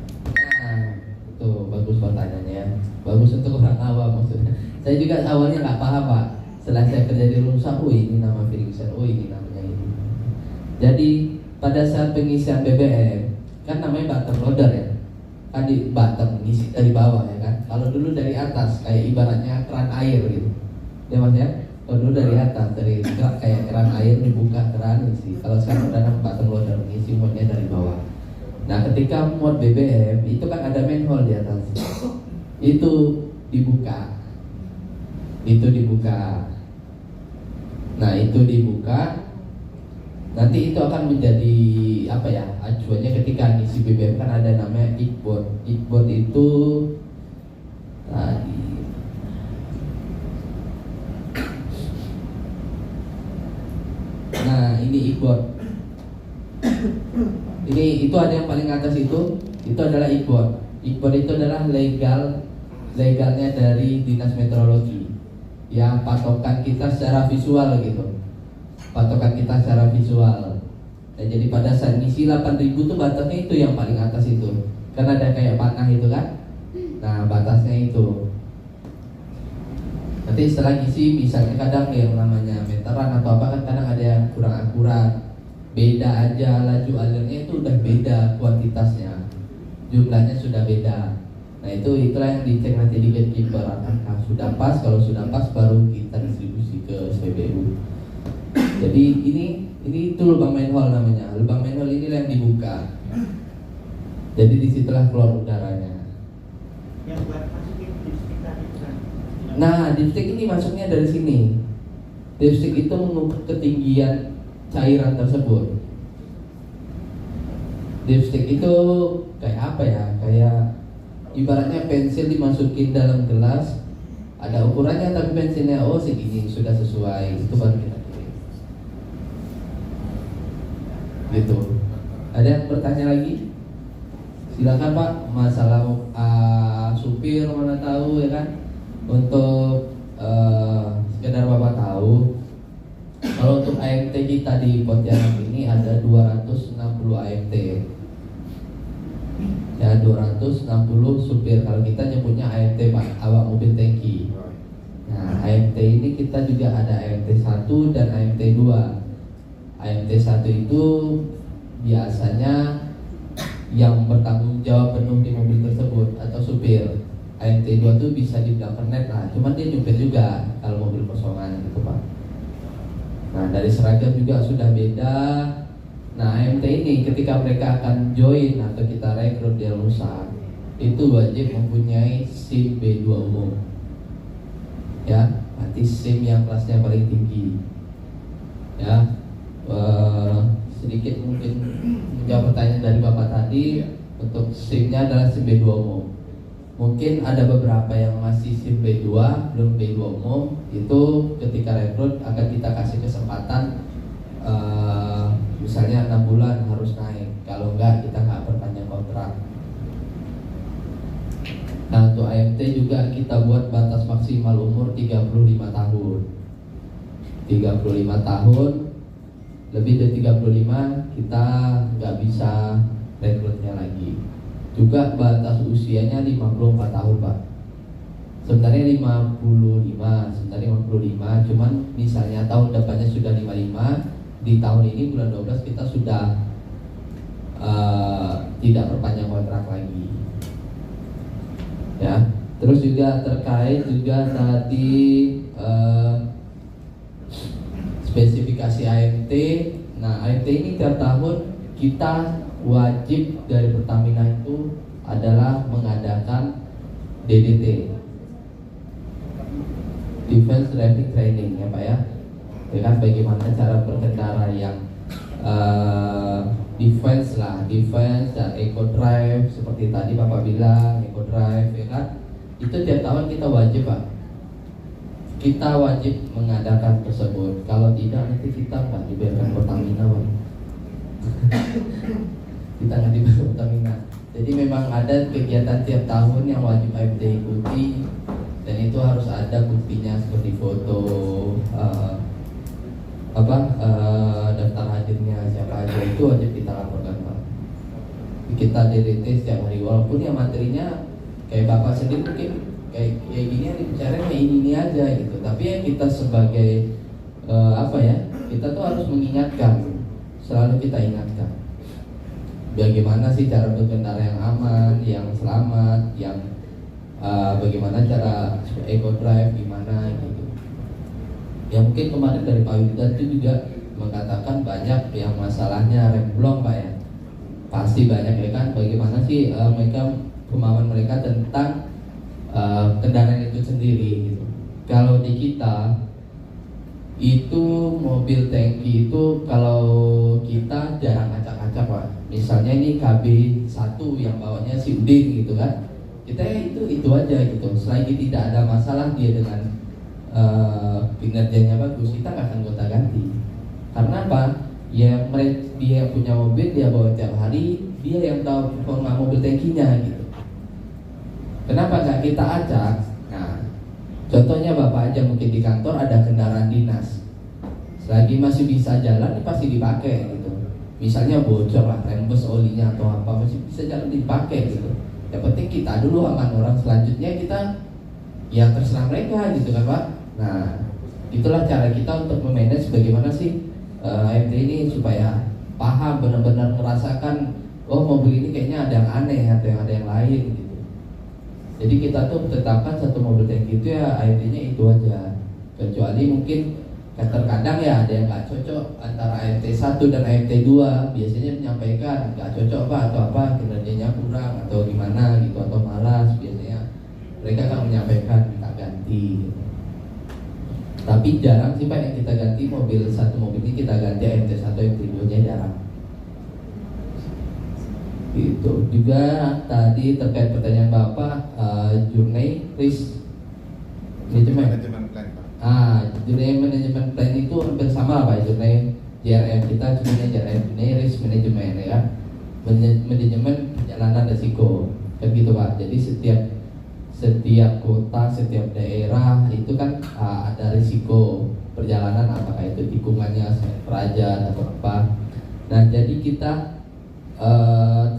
Nah, itu bagus pertanyaannya ya. Bagus untuk orang awam maksudnya. Saya juga awalnya nggak paham Pak. Setelah saya kerja di Lumsa, oh ini nama filling cell, oh ini namanya ini. Jadi pada saat pengisian BBM kan namanya bottom loader ya. Kan di bottom ngisi dari bawah ya kan. Kalau dulu dari atas kayak ibaratnya keran air gitu. Ya Mas ya. Kalau dulu dari atas dari kayak keran air dibuka keran isi. Kalau sekarang udah namanya bottom loader ngisi muatnya dari bawah. Nah, ketika muat BBM itu kan ada manhole di atas. Itu dibuka. Nah, itu dibuka. Nanti itu akan menjadi apa ya? Acuannya ketika ngisi BBM kan ada namanya ikbot. Ikbot itu tadi nah, ini ikbot. Ini itu ada yang paling atas itu adalah ikbot. Ikbot itu adalah legalnya dari Dinas Meteorologi. Ya, patokan kita secara visual gitu. Patokan kita secara visual. Nah, jadi pada saat ngisi 8.000 tuh batasnya itu yang paling atas itu. Karena ada kayak panah itu kan. Nah, batasnya itu. Nanti setelah ngisi misalnya kadang yang namanya meteran atau apa kan kadang ada yang kurang akurat. Beda aja laju alirnya itu udah beda kuantitasnya. Jumlahnya sudah beda. Nah, itulah yang dicek nanti di gatekeeper apakah sudah pas. Kalau sudah pas baru kita distribusi ke SPBU. Jadi ini itu lubang manhole namanya. Lubang manhole ini yang dibuka. Jadi disitulah keluar udaranya. Yang buat masukin dipstick tadi bukan? Nah, dipstick ini masuknya dari sini. Dipstick itu mengukur ketinggian cairan tersebut. Dipstick itu kayak apa ya? Kayak ibaratnya pensil dimasukin dalam gelas, ada ukurannya tapi pensilnya segini sudah sesuai, itu baru kita kirim. Gitu. Ada yang bertanya lagi? Silakan Pak. Masalah supir mana tahu ya kan? Untuk sekedar Bapak tahu, kalau untuk AMT kita di Pontianak ini ada 260 AMT. Ya, 260 supir. Kalau kita nyebutnya AMT Pak, awak mobil tangki. Nah, AMT ini kita juga ada AMT 1 dan AMT 2. AMT 1 itu biasanya yang bertanggung jawab penuh di mobil tersebut atau supir. AMT 2 itu bisa dibilang kernet lah, cuman dia nyupir juga kalau mobil kosongan gitu Pak. Nah, dari seragam juga sudah beda. Nah, AMT ini ketika mereka akan join atau kita rekrut di Elmusa, itu wajib mempunyai SIM B2 umum. Ya, nanti SIM yang kelasnya paling tinggi. Ya, sedikit mungkin menjawab pertanyaan dari Bapak tadi, untuk SIM-nya adalah SIM B2 umum. Mungkin ada beberapa yang masih SIM B2, belum B2 umum, itu ketika rekrut akan kita kasih kesempatan misalnya 6 bulan harus naik. Kalau enggak kita nggak perpanjang kontrak. Nah, untuk AMT juga kita buat batas maksimal umur 35 tahun. 35 tahun, lebih dari 35 kita nggak bisa rekrutnya lagi. Juga batas usianya 54 tahun Pak. Sebenarnya 55, cuman misalnya tahun depannya sudah 55, di tahun ini bulan 12 kita sudah tidak perpanjang kontrak lagi. Ya, terus juga terkait juga tadi spesifikasi AMT. Nah, AMT ini tiap tahun kita wajib dari Pertamina itu adalah mengadakan DDT, Defense Driving Training, ya Pak ya. Ya kan, bagaimana cara berkendara yang defense dan eco drive seperti tadi Bapak bilang, eco drive, ya kan. Itu tiap tahun kita wajib Pak. Kita wajib mengadakan tersebut. Kalau tidak nanti kita nggak dibayarkan Pertamina Pak. Kita nggak dibayar Pertamina. Jadi memang ada kegiatan tiap tahun yang wajib AMT ikuti, dan itu harus ada buktinya seperti foto, daftar hadirnya siapa aja, itu wajib kita laporkan Pak. Kita DDT setiap hari, walaupun ya materinya kayak Bapak sendiri mungkin kayak gini yang dibicarain kayak ini aja gitu, tapi ya kita sebagai kita tuh harus mengingatkan, selalu kita ingatkan bagaimana sih cara berkendara yang aman, yang selamat, yang bagaimana cara eco drive gimana gitu. Ya mungkin kemarin dari Pak Wildan itu juga mengatakan banyak yang masalahnya rem blong Pak ya. Pasti banyak ya kan, bagaimana sih kemauan mereka tentang kendaraan itu sendiri gitu. Kalau di kita itu mobil tangki itu kalau kita jarang acak-acak Pak. Misalnya ini KB1 yang bawanya si Udin gitu kan, kita itu aja gitu. Selagi tidak ada masalah dia dengan kinerjanya bagus, kita nggak akan gonta ganti. Karena apa? Ya dia yang punya mobil, dia bawa tiap hari, dia yang tahu performa mobil tangkinya gitu. Kenapa nggak kita acak? Nah, contohnya Bapak aja mungkin di kantor ada kendaraan dinas, selagi masih bisa jalan ini pasti dipakai gitu. Misalnya bocor lah rembes olinya atau apa, masih bisa jalan dipakai gitu. Yang penting kita dulu aman, orang selanjutnya kita ya terserah mereka gitu kan Pak. Nah, itulah cara kita untuk memanage bagaimana sih AMT ini supaya paham, benar-benar merasakan oh mobil ini kayaknya ada yang aneh atau yang ada yang lain gitu. Jadi kita tuh tetapkan satu mobil tangki itu ya AMT-nya itu aja. Kecuali mungkin terkadang ya ada yang nggak cocok antara AMT 1 dan AMT 2, biasanya menyampaikan nggak cocok Pak atau apa, kinerjanya kurang atau gimana gitu, atau malas, biasanya mereka akan menyampaikan minta ganti gitu. Tapi jarang sih Pak yang kita ganti satu mobil ini kita ganti AMT 1, AMT 2 nya jarang gitu. Juga tadi terkait pertanyaan Bapak, journey risk management plan Pak. Journey management plan itu hampir sama Pak. Journey JRM kita sebenarnya JRM ini risk management ya, manajemen perjalanan risiko kan gitu Pak. Jadi setiap kota, setiap daerah itu kan ada risiko perjalanan, apakah itu tikungannya kerajaan atau apa. Nah jadi kita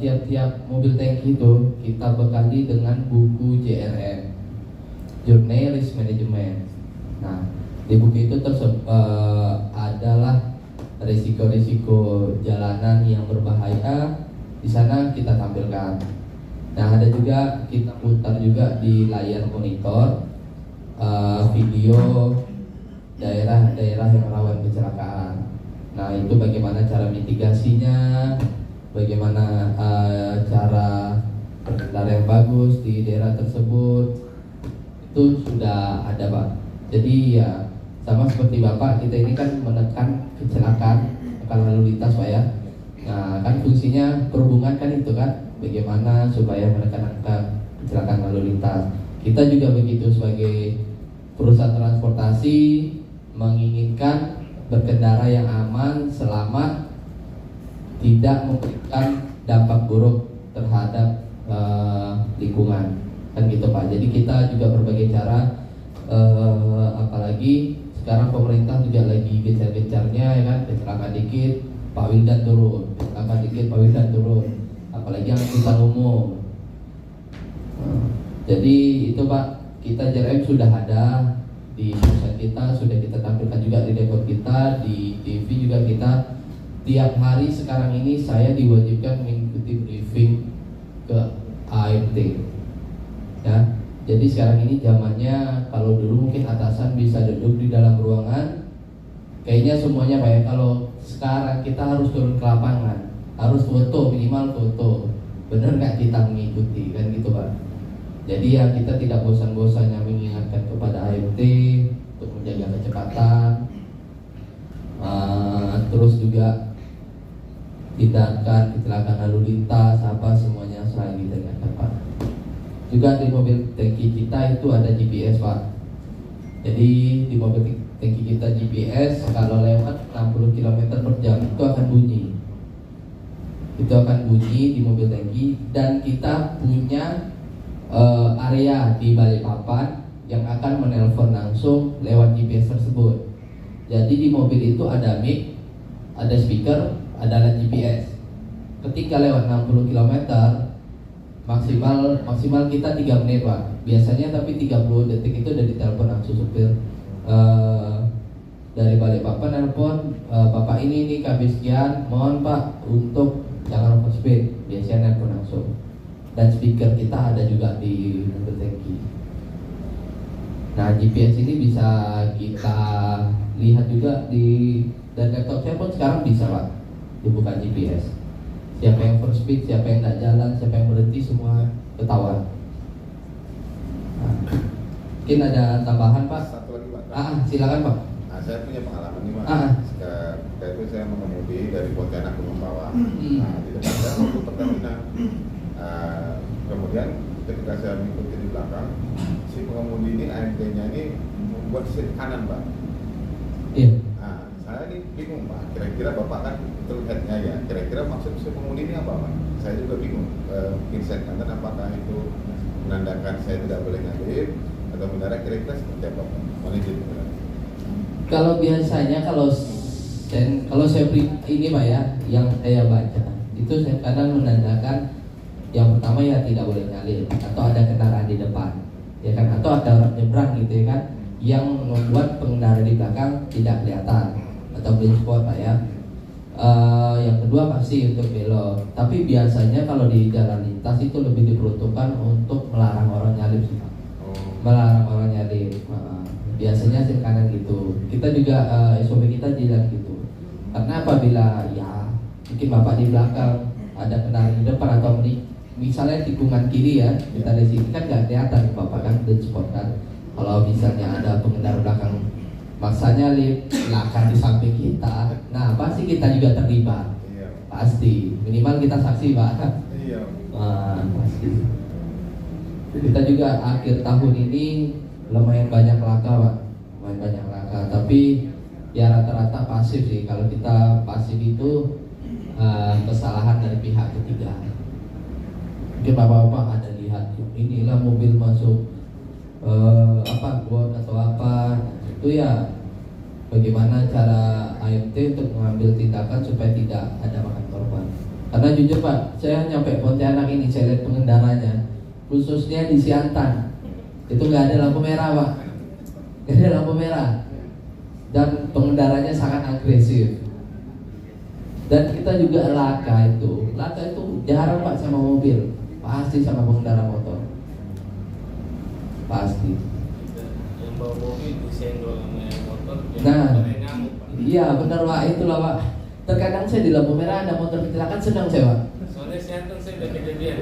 tiap-tiap mobil tangki itu kita bekali dengan buku JRM, Journey Risk Management. Nah di buku itu adalah risiko-risiko jalanan yang berbahaya, di sana kita tampilkan. Nah ada juga kita putar juga di layar monitor video daerah-daerah yang rawan kecelakaan. Nah itu bagaimana cara mitigasinya, bagaimana cara berkendara yang bagus di daerah tersebut, itu sudah ada Pak. Jadi ya sama seperti Bapak, kita ini kan menekan kecelakaan lalu lintas Pak ya. Nah kan fungsinya perhubungan kan itu kan, bagaimana supaya menekan angka kecelakaan lalu lintas. Kita juga begitu sebagai perusahaan transportasi menginginkan berkendara yang aman, selamat, tidak memberikan dampak buruk terhadap lingkungan kan gitu Pak. Jadi kita juga berbagai cara, apalagi sekarang pemerintah juga lagi gencar-gencarnya ya kan, kecelakaan dikit Pak Wildan turun, kecelakaan dikit Pak Wildan turun, apalagi yang angkutan umum. Jadi itu Pak, kita JRM sudah ada di perusahaan kita, sudah kita tampilkan juga di depot kita, di TV juga kita. Tiap hari sekarang ini saya diwajibkan mengikuti briefing ke AMT ya. Jadi sekarang ini zamannya, kalau dulu mungkin atasan bisa duduk di dalam ruangan, kayaknya semuanya Pak ya. Kalau sekarang kita harus turun ke lapangan, harus foto, minimal foto. Bener nggak kita mengikuti, kan gitu Pak. Jadi ya kita tidak bosan-bosannya mengingatkan kepada AMT untuk menjaga kecepatan, terus juga tindakan kecelakaan lalu lintas, apa semuanya selalu kita ingatkan Pak. Juga di mobil tangki kita itu ada GPS Pak. Jadi di mobil tangki kita GPS, kalau lewat 60 km per jam itu akan bunyi. Itu akan bunyi di mobil tangki, dan kita punya area di Balikpapan yang akan menelpon langsung lewat GPS tersebut. Jadi di mobil itu ada mic, ada speaker, ada alat GPS. Ketika lewat 60 km maksimal kita 3 menit Pak. Biasanya tapi 30 detik itu udah ditelepon langsung supir dari Balikpapan nelpon, Bapak ini KB sekian, mohon Pak untuk jangan overspeed. Biasanya nelpon langsung. Dan speaker kita ada juga di mobil tangki. Nah, GPS ini bisa kita lihat juga dan laptop saya pun sekarang bisa Pak dibuka GPS. Siapa yang overspeed, siapa yang tidak jalan, siapa yang berhenti, semua ketahuan. Nah, mungkin ada tambahan Pak? Satu lagi Pak. Silakan Pak. Nah, saya punya pengalaman nih Pak. Ketika itu saya mengemudi dari Pontianak ke Membawa. Nah, di depan saya waktu Pertamina. Kemudian ketika saya mengikuti di belakang, si pengemudi ini AMT-nya ini membuat seat kanan Pak. Iya. Nah, saya ini bingung Pak. Kira-kira Bapak kan betul headnya ya. Kira-kira maksud si pengemudi ini apa Pak? Saya juga bingung. Mungkin seat kanan apakah itu menandakan saya tidak boleh ngadep atau mendarat, kira-kira seperti apa Pak? Mohon izin. Kalau biasanya kalau saya ini Pak ya, yang saya baca itu saya kadang menandakan yang pertama ya tidak boleh nyalip, atau ada kendaraan di depan, ya kan, atau ada orang nyebrang gitu ya kan, yang membuat pengendara di belakang tidak kelihatan atau blind spot Pak ya. Yang kedua pasti untuk belok, tapi biasanya kalau di jalan lintas itu lebih diperuntukkan untuk melarang orang nyalip sih Pak. Melarang orang nyalip. Biasanya sih kanan gitu. Kita juga SOP kita tidak gitu. Karena apabila ya mungkin Bapak di belakang ada kendaraan di depan atau misalnya tikungan kiri ya, kita di sini kan nggak kelihatan Bapak kan blind spot kan. Kalau misalnya ada pengendara belakang maksanya belakang di samping kita, nah pasti kita juga terlibat. Iya. Pasti, minimal kita saksi Pak. Iya. Pasti. Kita juga akhir tahun ini lumayan banyak laka Pak, lumayan banyak laka. Tapi ya rata-rata pasif sih. Kalau kita pasif itu kesalahan dari pihak ketiga. Mungkin bapak-bapak ada lihat inilah mobil masuk got atau apa, itu ya bagaimana cara AMT untuk mengambil tindakan supaya tidak ada makan korban. Karena jujur Pak, saya nyampe Pontianak ini, saya lihat pengendaranya, khususnya di Siantan, itu nggak ada lampu merah Pak, nggak ada lampu merah, dan pengendaranya sangat agresif. Dan kita juga laka itu jarang Pak sama mobil, pasti sama pengendara motor, pasti. Yang bawa mobil disenggol sama yang motor. Nah, ngamuk Pak. Iya benar Pak, itulah Pak. Terkadang saya di lampu merah ada motor kecelakaan, senang saya Pak. Soalnya siantan saya udah kejadian.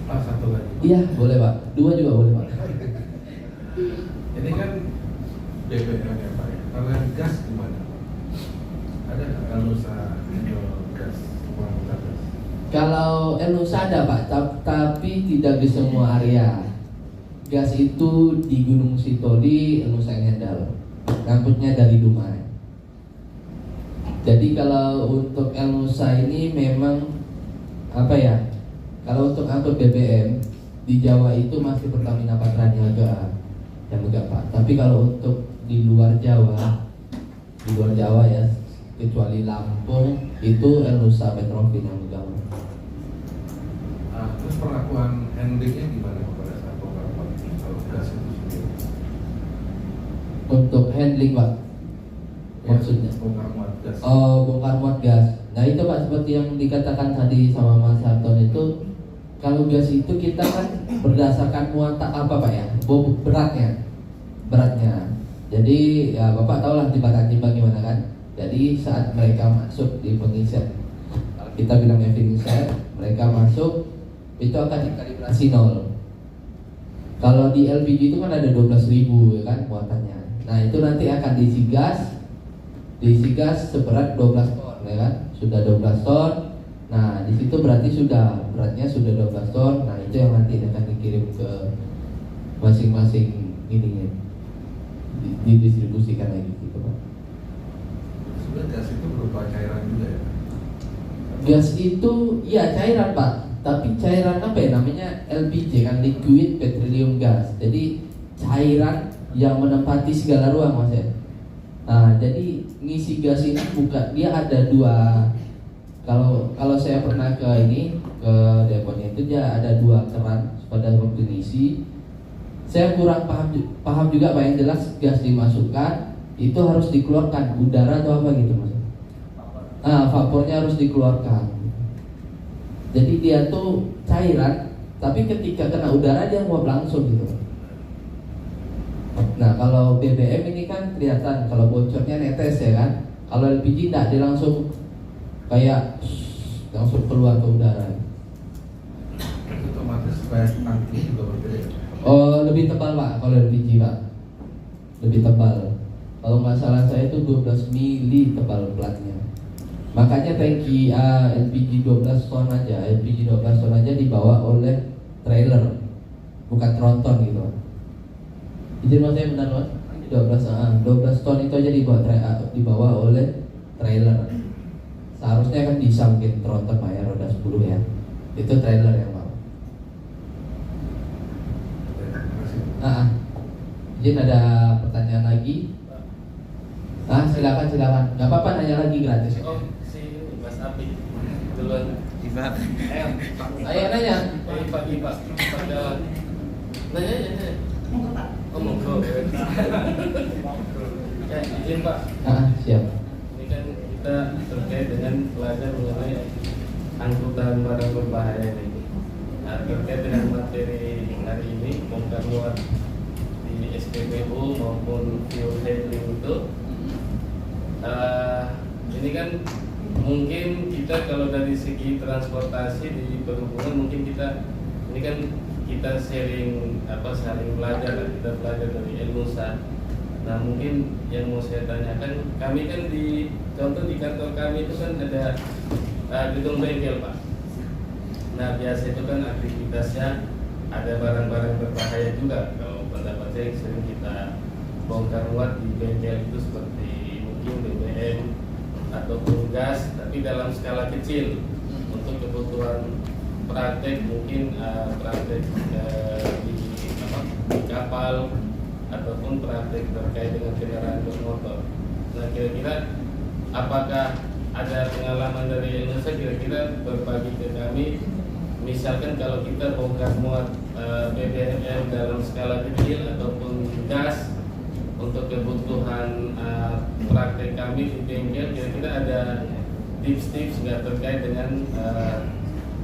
Pak, satu lagi. Iya boleh Pak, 2 juga boleh Pak. Ini kan BBM ya Pak ya. Kalau yang gas gimana Pak? Ada nggak kalau usaha gas, uang gas? Kalau Nusa ada Pak, tapi tidak di semua area. Gas itu di Gunung Sitoli, Nusa Ngendal, ngangkutnya dari Dumai. Jadi kalau untuk Nusa ini memang apa ya? Kalau untuk angkut BBM di Jawa itu masih Pertamina Patraniaga yang megang Pak. Tapi kalau untuk di luar Jawa ya, kecuali Lampung itu Nusa Petrovin yang megang. Terus perlakuan handlingnya gimana pada saat bongkar muat kalau gas itu sendiri? Untuk handling Pak, maksudnya? Bongkar muat gas. Oh, bongkar muat gas. Nah itu Pak, seperti yang dikatakan tadi sama Mas Harton itu, kalau gas itu kita kan berdasarkan muatan apa Pak ya, beratnya. Jadi ya Bapak tahu lah timbang gimana kan. Jadi saat mereka masuk di pengisian, kalau kita bilang filling set, mereka masuk itu akan dikalibrasi 0. Kalau di LPG itu kan ada 12.000 ya kan muatannya. Nah itu nanti akan diisi gas seberat 12 ton ya kan, sudah 12 ton. Nah di situ berarti beratnya sudah 12 ton. Nah itu yang nanti akan dikirim ke masing-masing ininya, didistribusikan lagi gitu Pak. Sebenarnya gas itu berupa cairan juga ya? Gas itu ya cairan Pak, tapi cairan apa ya namanya, LPG kan, liquid petroleum gas. Jadi cairan yang menempati segala ruang Mas ya. Nah jadi ngisi gas ini bukan, dia ada dua. Kalau saya pernah ke deponya itu dia ada 2 keran pada waktu ngisi. Saya kurang paham juga Pak, yang jelas gas dimasukkan itu harus dikeluarkan udara atau apa gitu Mas. Vapornya harus dikeluarkan. Jadi dia tuh cairan, tapi ketika kena udara dia nguap langsung gitu. Nah kalau BBM ini kan kelihatan kalau bocornya netes ya kan. Kalau LPG enggak, dia langsung kayak langsung keluar ke udara. Itu otomatis supaya tangki juga berbeda ya? Oh lebih tebal Pak kalau LPG Pak, lebih tebal. Kalau nggak salah saya itu 12 mili tebal platnya. Makanya tangki LPG 12 ton aja dibawa oleh trailer, bukan tronton gitu. Izin Mas saya benar Mas? 12 ton itu aja dibawa oleh trailer. Seharusnya kan bisa mungkin tronton Pak ya, roda 10 ya. Itu trailer yang bawa. Izin ada pertanyaan lagi? Silakan. Gak apa-apa, nanya lagi gratis. Oh, si Mas Api duluan. Ayo nanya. Pak. Pada nanya. Monggo. Ya, izin Pak. Siap. Ini kan kita terkait dengan pelajar mengenai angkutan barang berbahaya ini. Nah, terkait dengan materi hari ini bongkar muat di SPBU maupun fuel handling itu, ini kan mungkin kita kalau dari segi transportasi di perhubungan mungkin ini kan kita saling belajar, kita belajar dari Elmusa. Nah mungkin yang mau saya tanyakan, kami kan contoh di kantor kami itu kan ada gedung bengkel Pak. Nah biasa itu kan aktivitasnya ada barang-barang berbahaya juga. Kalau pendapat saya sering kita bongkar muat di bengkel itu seperti mungkin BBM ataupun gas, tapi dalam skala kecil untuk kebutuhan praktek, mungkin praktek di kapal ataupun praktek terkait dengan kendaraan bermotor. Nah kira-kira apakah ada pengalaman dari Indonesia kira-kira berbagi ke kami, misalkan kalau kita bongkar muat BBM dalam skala kecil ataupun gas untuk kebutuhan praktek kami di bengkel, kira-kira ada tips-tips nggak terkait dengan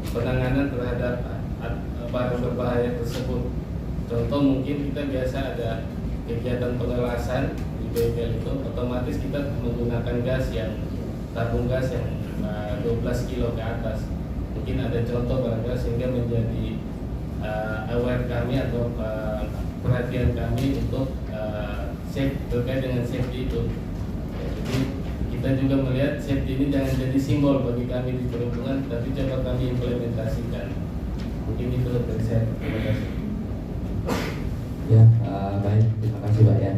penanganan terhadap barang berbahaya tersebut. Contoh mungkin kita biasa ada kegiatan pengelasan di bengkel itu, otomatis kita menggunakan tabung gas yang 12 kilo ke atas. Mungkin ada contoh barangkali sehingga menjadi aware kami atau perhatian kami untuk terkait dengan safety itu. Jadi kita juga melihat safety ini jangan jadi simbol bagi kami di perhubungan, tapi coba kami implementasikan. Mungkin itu dari saya. Terima kasih. Ya, baik, terima kasih Pak ya.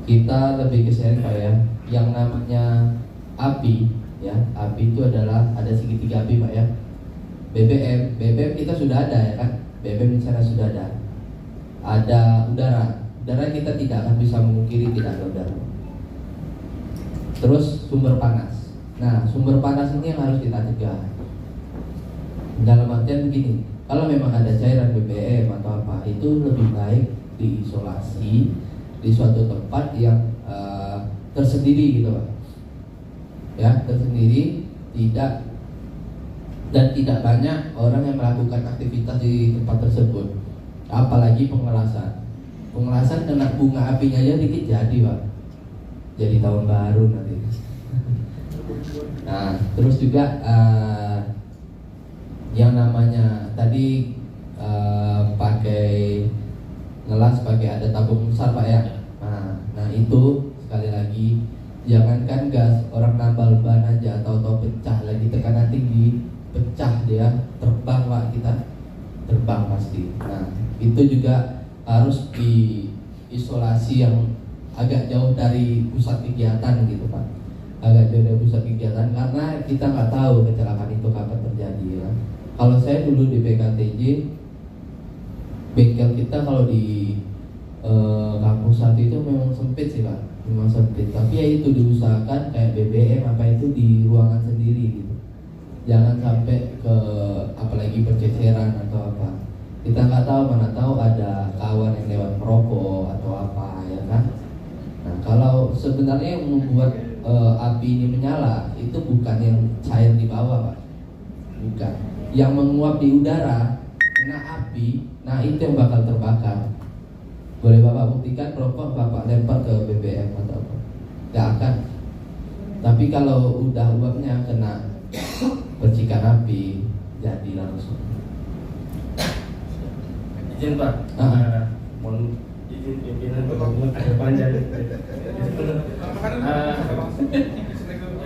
Kita lebih ke sharing Pak ya. Yang namanya api ya, api itu adalah ada segitiga api Pak ya. BBM kita sudah ada ya kan. BBM di sana sudah ada. Ada udara kita tidak akan bisa memungkiri tidak ada udara. Terus sumber panas. Nah sumber panas ini yang harus kita cegah. Dalam artian begini, kalau memang ada cairan BBM atau apa, itu lebih baik diisolasi di suatu tempat yang tersendiri gitu Pak. Ya, tersendiri, tidak dan tidak banyak orang yang melakukan aktivitas di tempat tersebut, apalagi pengelasan. Pengelasan kena bunga apinya aja dikit jadi Pak, jadi tahun baru nanti. Nah terus juga yang namanya tadi pakai ngelas pakai ada tabung besar Pak ya. Nah itu sekali lagi jangankan gas, orang nambal ban aja atau pecah lagi tekanan tinggi, pecah dia, terbang Pak, kita terbang pasti. Nah itu juga harus diisolasi yang agak jauh dari pusat kegiatan gitu Pak, agak jauh dari pusat kegiatan karena kita nggak tahu kecelakaan itu kapan terjadi ya. Kalau saya dulu di BKTJ, bengkel kita kalau di kampus 1 itu memang sempit sih Pak, memang sempit. Tapi ya itu diusahakan kayak BBM apa itu di ruangan sendiri gitu. Jangan sampai ke apalagi perceceran atau apa. Kita nggak tahu, mana tahu ada kawan yang lewat merokok atau apa ya kan. Nah kalau sebenarnya yang membuat api ini menyala itu bukan yang cair di bawah Pak, bukan. Yang menguap di udara kena api, nah itu yang bakal terbakar. Boleh Bapak buktikan rokok Bapak lempar ke BBM atau apa, nggak akan. Tapi kalau udah uapnya kena percikan api, jadi langsung. Izin Pak, mohon izin pimpinan pertemuan agak panjang.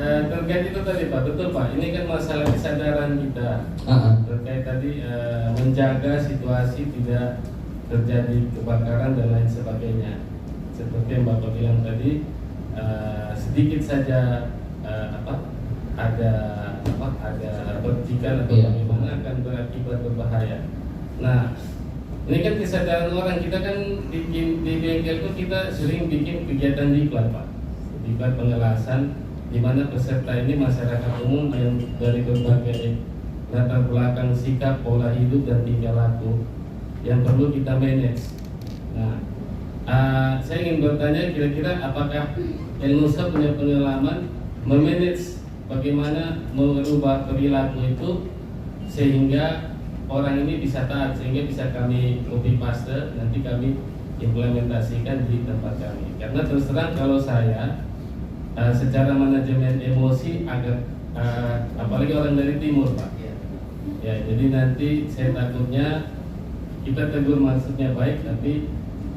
Terkait itu tadi Pak, betul Pak. Ini kan masalah kesadaran kita terkait tadi menjaga situasi tidak terjadi kebakaran dan lain sebagainya. Seperti yang Bapak bilang tadi, sedikit saja ada percikan atau bagaimana akan berakibat berbahaya. Nah, ini kan kesadaran orang. Kita kan di bengkel itu kita sering bikin kegiatan diklat Pak, diklat pengelasan, di mana peserta ini masyarakat umum yang dari berbagai latar belakang, sikap, pola hidup dan tingkah laku yang perlu kita manage. Nah, saya ingin bertanya kira-kira apakah Elnusa punya pengalaman memanage bagaimana merubah perilaku itu sehingga orang ini bisa taat, sehingga bisa kami copy paste nanti kami implementasikan di tempat kami. Karena terus terang kalau saya secara manajemen emosi agak apalagi orang dari timur Pak. Ya, jadi nanti saya takutnya kita tegur maksudnya baik tapi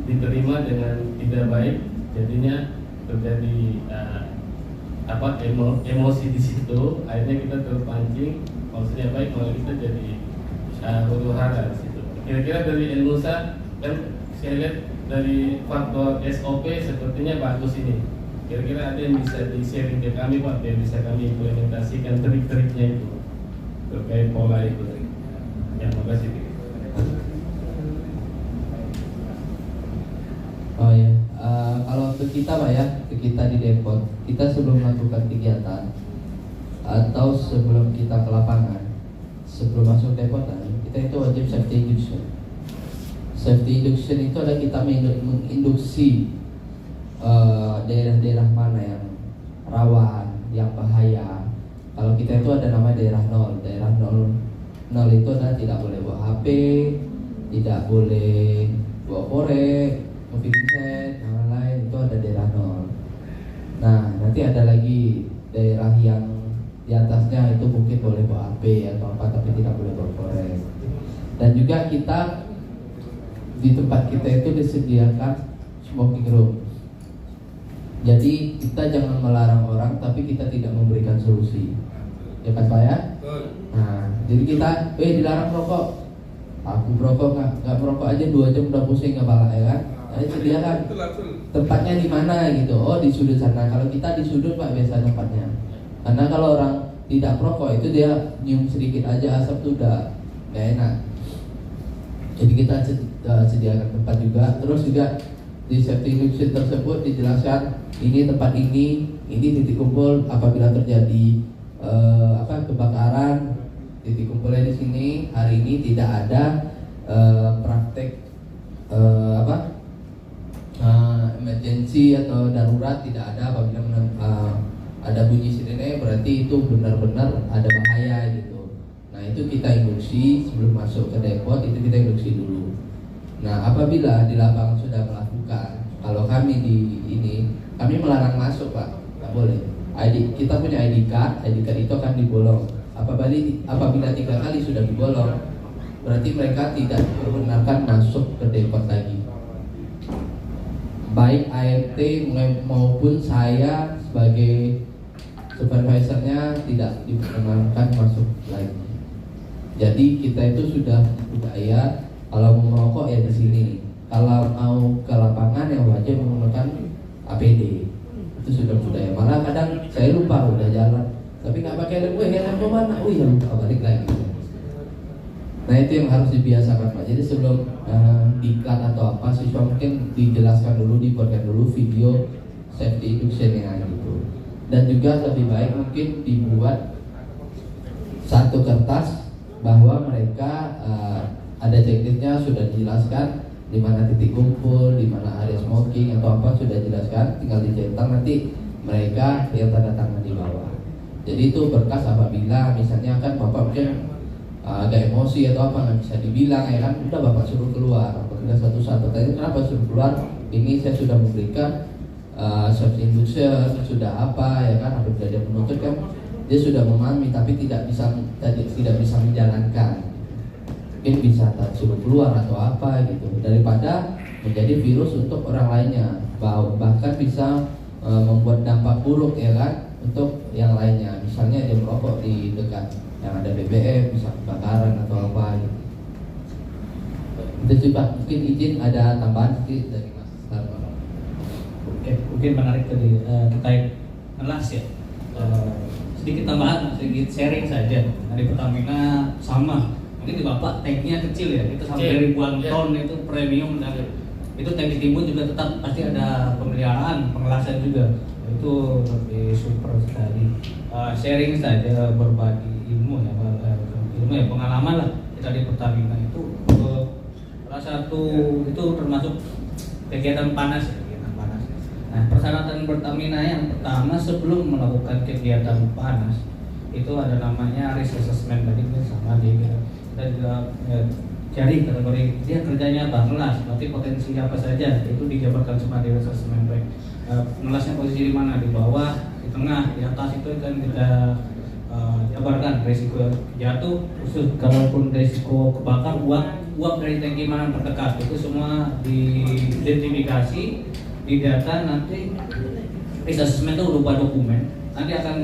diterima dengan tidak baik, jadinya terjadi emosi di situ, akhirnya kita terpancing maksudnya baik malah kita jadi huru-hara di situ. Kira-kira dari Elnusa kan saya lihat dari faktor SOP sepertinya bagus ini. Kira-kira ada yang bisa di-sharing ke kami Pak, biar bisa kami implementasikan trik-triknya itu terkait pola itu. Ya, makasih. Oh ya, kalau untuk kita Pak ya, kita di Depot, kita sebelum melakukan kegiatan atau sebelum kita ke lapangan, sebelum masuk Depot kita itu wajib safety induction. Safety induction itu adalah kita menginduksi daerah-daerah mana yang rawan, yang bahaya. Kalau kita itu ada namanya daerah 0. Daerah 0 itu adalah tidak boleh bawa HP, tidak boleh bawa korek, moving set, yang lain, itu ada daerah 0. Nah, nanti ada lagi daerah yang di atasnya itu mungkin boleh bawa HP atau apa, tapi tidak boleh bawa korek. Dan juga kita di tempat kita itu disediakan smoking room. Jadi kita jangan melarang orang, tapi kita tidak memberikan solusi. Ya kan Pak ya? Nah, jadi kita, dilarang merokok. Aku merokok nggak merokok aja 2 jam udah pusing kepala ya kan? Nah, sediakan tempatnya di mana gitu. Oh, di sudut sana. Kalau kita di sudut Pak biasa tempatnya. Karena kalau orang tidak merokok itu dia nyium sedikit aja asap tuh udah nggak enak. Jadi kita sediakan tempat juga. Terus juga di safety induction tersebut dijelaskan ini tempat ini titik kumpul apabila terjadi kebakaran, titik kumpulnya di sini. Hari ini tidak ada praktek emergency atau darurat, tidak ada. Apabila ada bunyi sirene berarti itu benar-benar ada bahaya gitu. Nah masuk ke depot itu kita induksi dulu. Nah, apabila di lapangan sudah melakukan, kalau kami di ini, kami melarang masuk Pak, nggak boleh. Kita punya ID card itu akan dibolong. Apabila 3 kali sudah dibolong, berarti mereka tidak diperbenarkan masuk ke depot lagi. Baik ART maupun saya sebagai supervisornya tidak diperkenankan masuk lagi. Jadi kita itu sudah budaya kalau mau merokok ya di sini. Kalau mau ke lapangan yang wajib menggunakan APD. Itu sudah budaya. Malah kadang saya lupa udah jalan, tapi nggak pakai helm. Helm mana? Ya lupa, balik lagi. Nah itu yang harus dibiasakan Pak. Jadi sebelum diklat atau apa, siswa mungkin dijelaskan dulu, dibuatkan dulu video safety induction yang gitu. Dan juga lebih baik mungkin dibuat satu kertas bahwa mereka ada checklistnya, sudah dijelaskan di mana titik kumpul, di mana area smoking atau apa sudah dijelaskan, tinggal dicetak nanti mereka yang tanda tangan di bawah. Jadi itu berkas apabila misalnya kan Bapak mungkin agak emosi atau apa nggak bisa dibilang ya kan, udah Bapak suruh keluar. Apabila satu-satu tadi kenapa suruh keluar? Ini saya sudah memberikan safety induction, sudah apa ya kan, apabila dia menuntut kan dia sudah memahami tapi tidak bisa menjalankan. Mungkin bisa suruh keluar atau apa gitu, daripada menjadi virus untuk orang lainnya, bahkan bisa membuat dampak buruk ya kan untuk yang lainnya. Misalnya dia merokok di dekat yang ada BBM, bisa kebakaran atau apa gitu. Itu juga mungkin izin ada tambahan sedikit dari Mas Darman. Oke, mungkin menarik tadi terkait ngelas ya. Sedikit tambahan, sedikit sharing saja. Dari Pertamina sama, mungkin di Bapak tanknya kecil ya, itu sampai ribuan ton, itu premium, dan itu tangki timbun juga tetap pasti ada pemeliharaan, pengelasan juga. Itu lebih super sekali. Sharing saja, berbagi ilmu ya, pengalaman lah kita di Pertamina itu. Salah satu itu termasuk kegiatan panas ya. Nah, persyaratan Pertamina yang pertama sebelum melakukan kegiatan panas itu ada namanya risk assessment. Tadi sama kita juga cari kategori dia kerjanya apa, ngelas, berarti potensi apa saja itu dijabarkan semua di risk assessment. Ngelasnya posisi di mana, di bawah, di tengah, di atas, itu kan kita jabarkan risiko jatuh, khusus kalaupun risiko kebakar, uap dari tangki mana terdekat, itu semua diidentifikasi, di data. Nanti risk assessment itu berupa dokumen. Nanti akan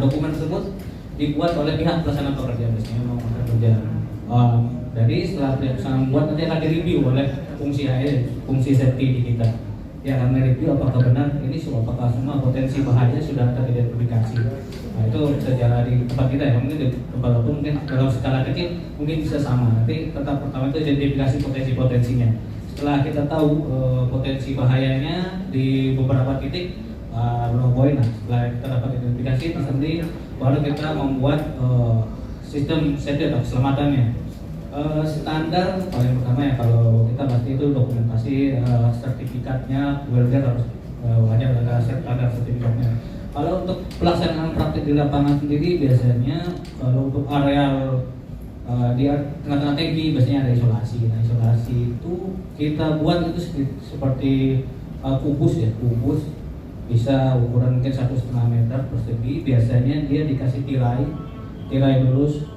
dokumen tersebut dibuat oleh pihak pelaksana pekerja, biasanya mau kerja. Jadi setelah pihak pelaksana membuat, nanti akan direview oleh fungsi safety di kita. Dia akan mereview apakah benar ini, apakah semua potensi bahaya sudah teridentifikasi. Nah itu secara di tempat kita ya, mungkin di tempat lain mungkin dalam skala kecil mungkin bisa sama. Nanti tetap pertama itu identifikasi potensinya. Setelah kita tahu potensi bahayanya di beberapa titik, poin. Nah, setelah kita dapat identifikasi, nanti baru kita membuat sistem safety atau keselamatannya. Standar paling pertama ya, kalau kita pasti itu dokumentasi sertifikatnya, welder harus wajib ada standar sertifikatnya. Kalau untuk pelaksanaan praktik di lapangan sendiri, biasanya kalau untuk areal di tengah-tengah tangki biasanya ada isolasi. Nah, isolasi itu kita buat itu seperti kubus ya, kubus bisa ukuran mungkin 1,5 meter persegi. Biasanya dia dikasih tirai lurus.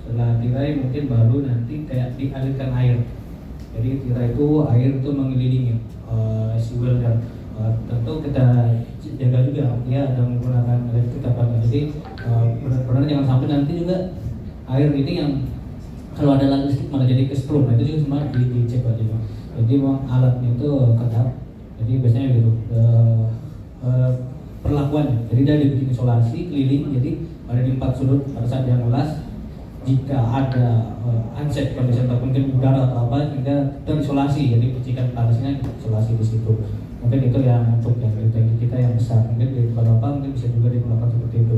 Setelah tirai mungkin baru nanti kayak dialirkan air. Jadi tirai itu air itu mengelilingi si welder. Tentu kita jaga juga dia ada menggunakan elektrik apa enggak. Jadi benar-benar jangan sampai nanti juga air ini yang kalau ada listrik malah jadi kesetrum. Nah, itu juga semua dicek aja. Jadi memang alatnya itu kedap. Jadi biasanya gitu perlakuannya. Jadi dia dibikin isolasi keliling. Jadi ada di 4 sudut pada saat dia ngulas. Jika ada unsafe condition atau mungkin udara atau apa, kita terisolasi. Jadi percikan panasnya isolasi di situ. Mungkin itu yang untuk yang tangki kita yang besar. Mungkin di tempat apa mungkin bisa juga dilakukan seperti itu.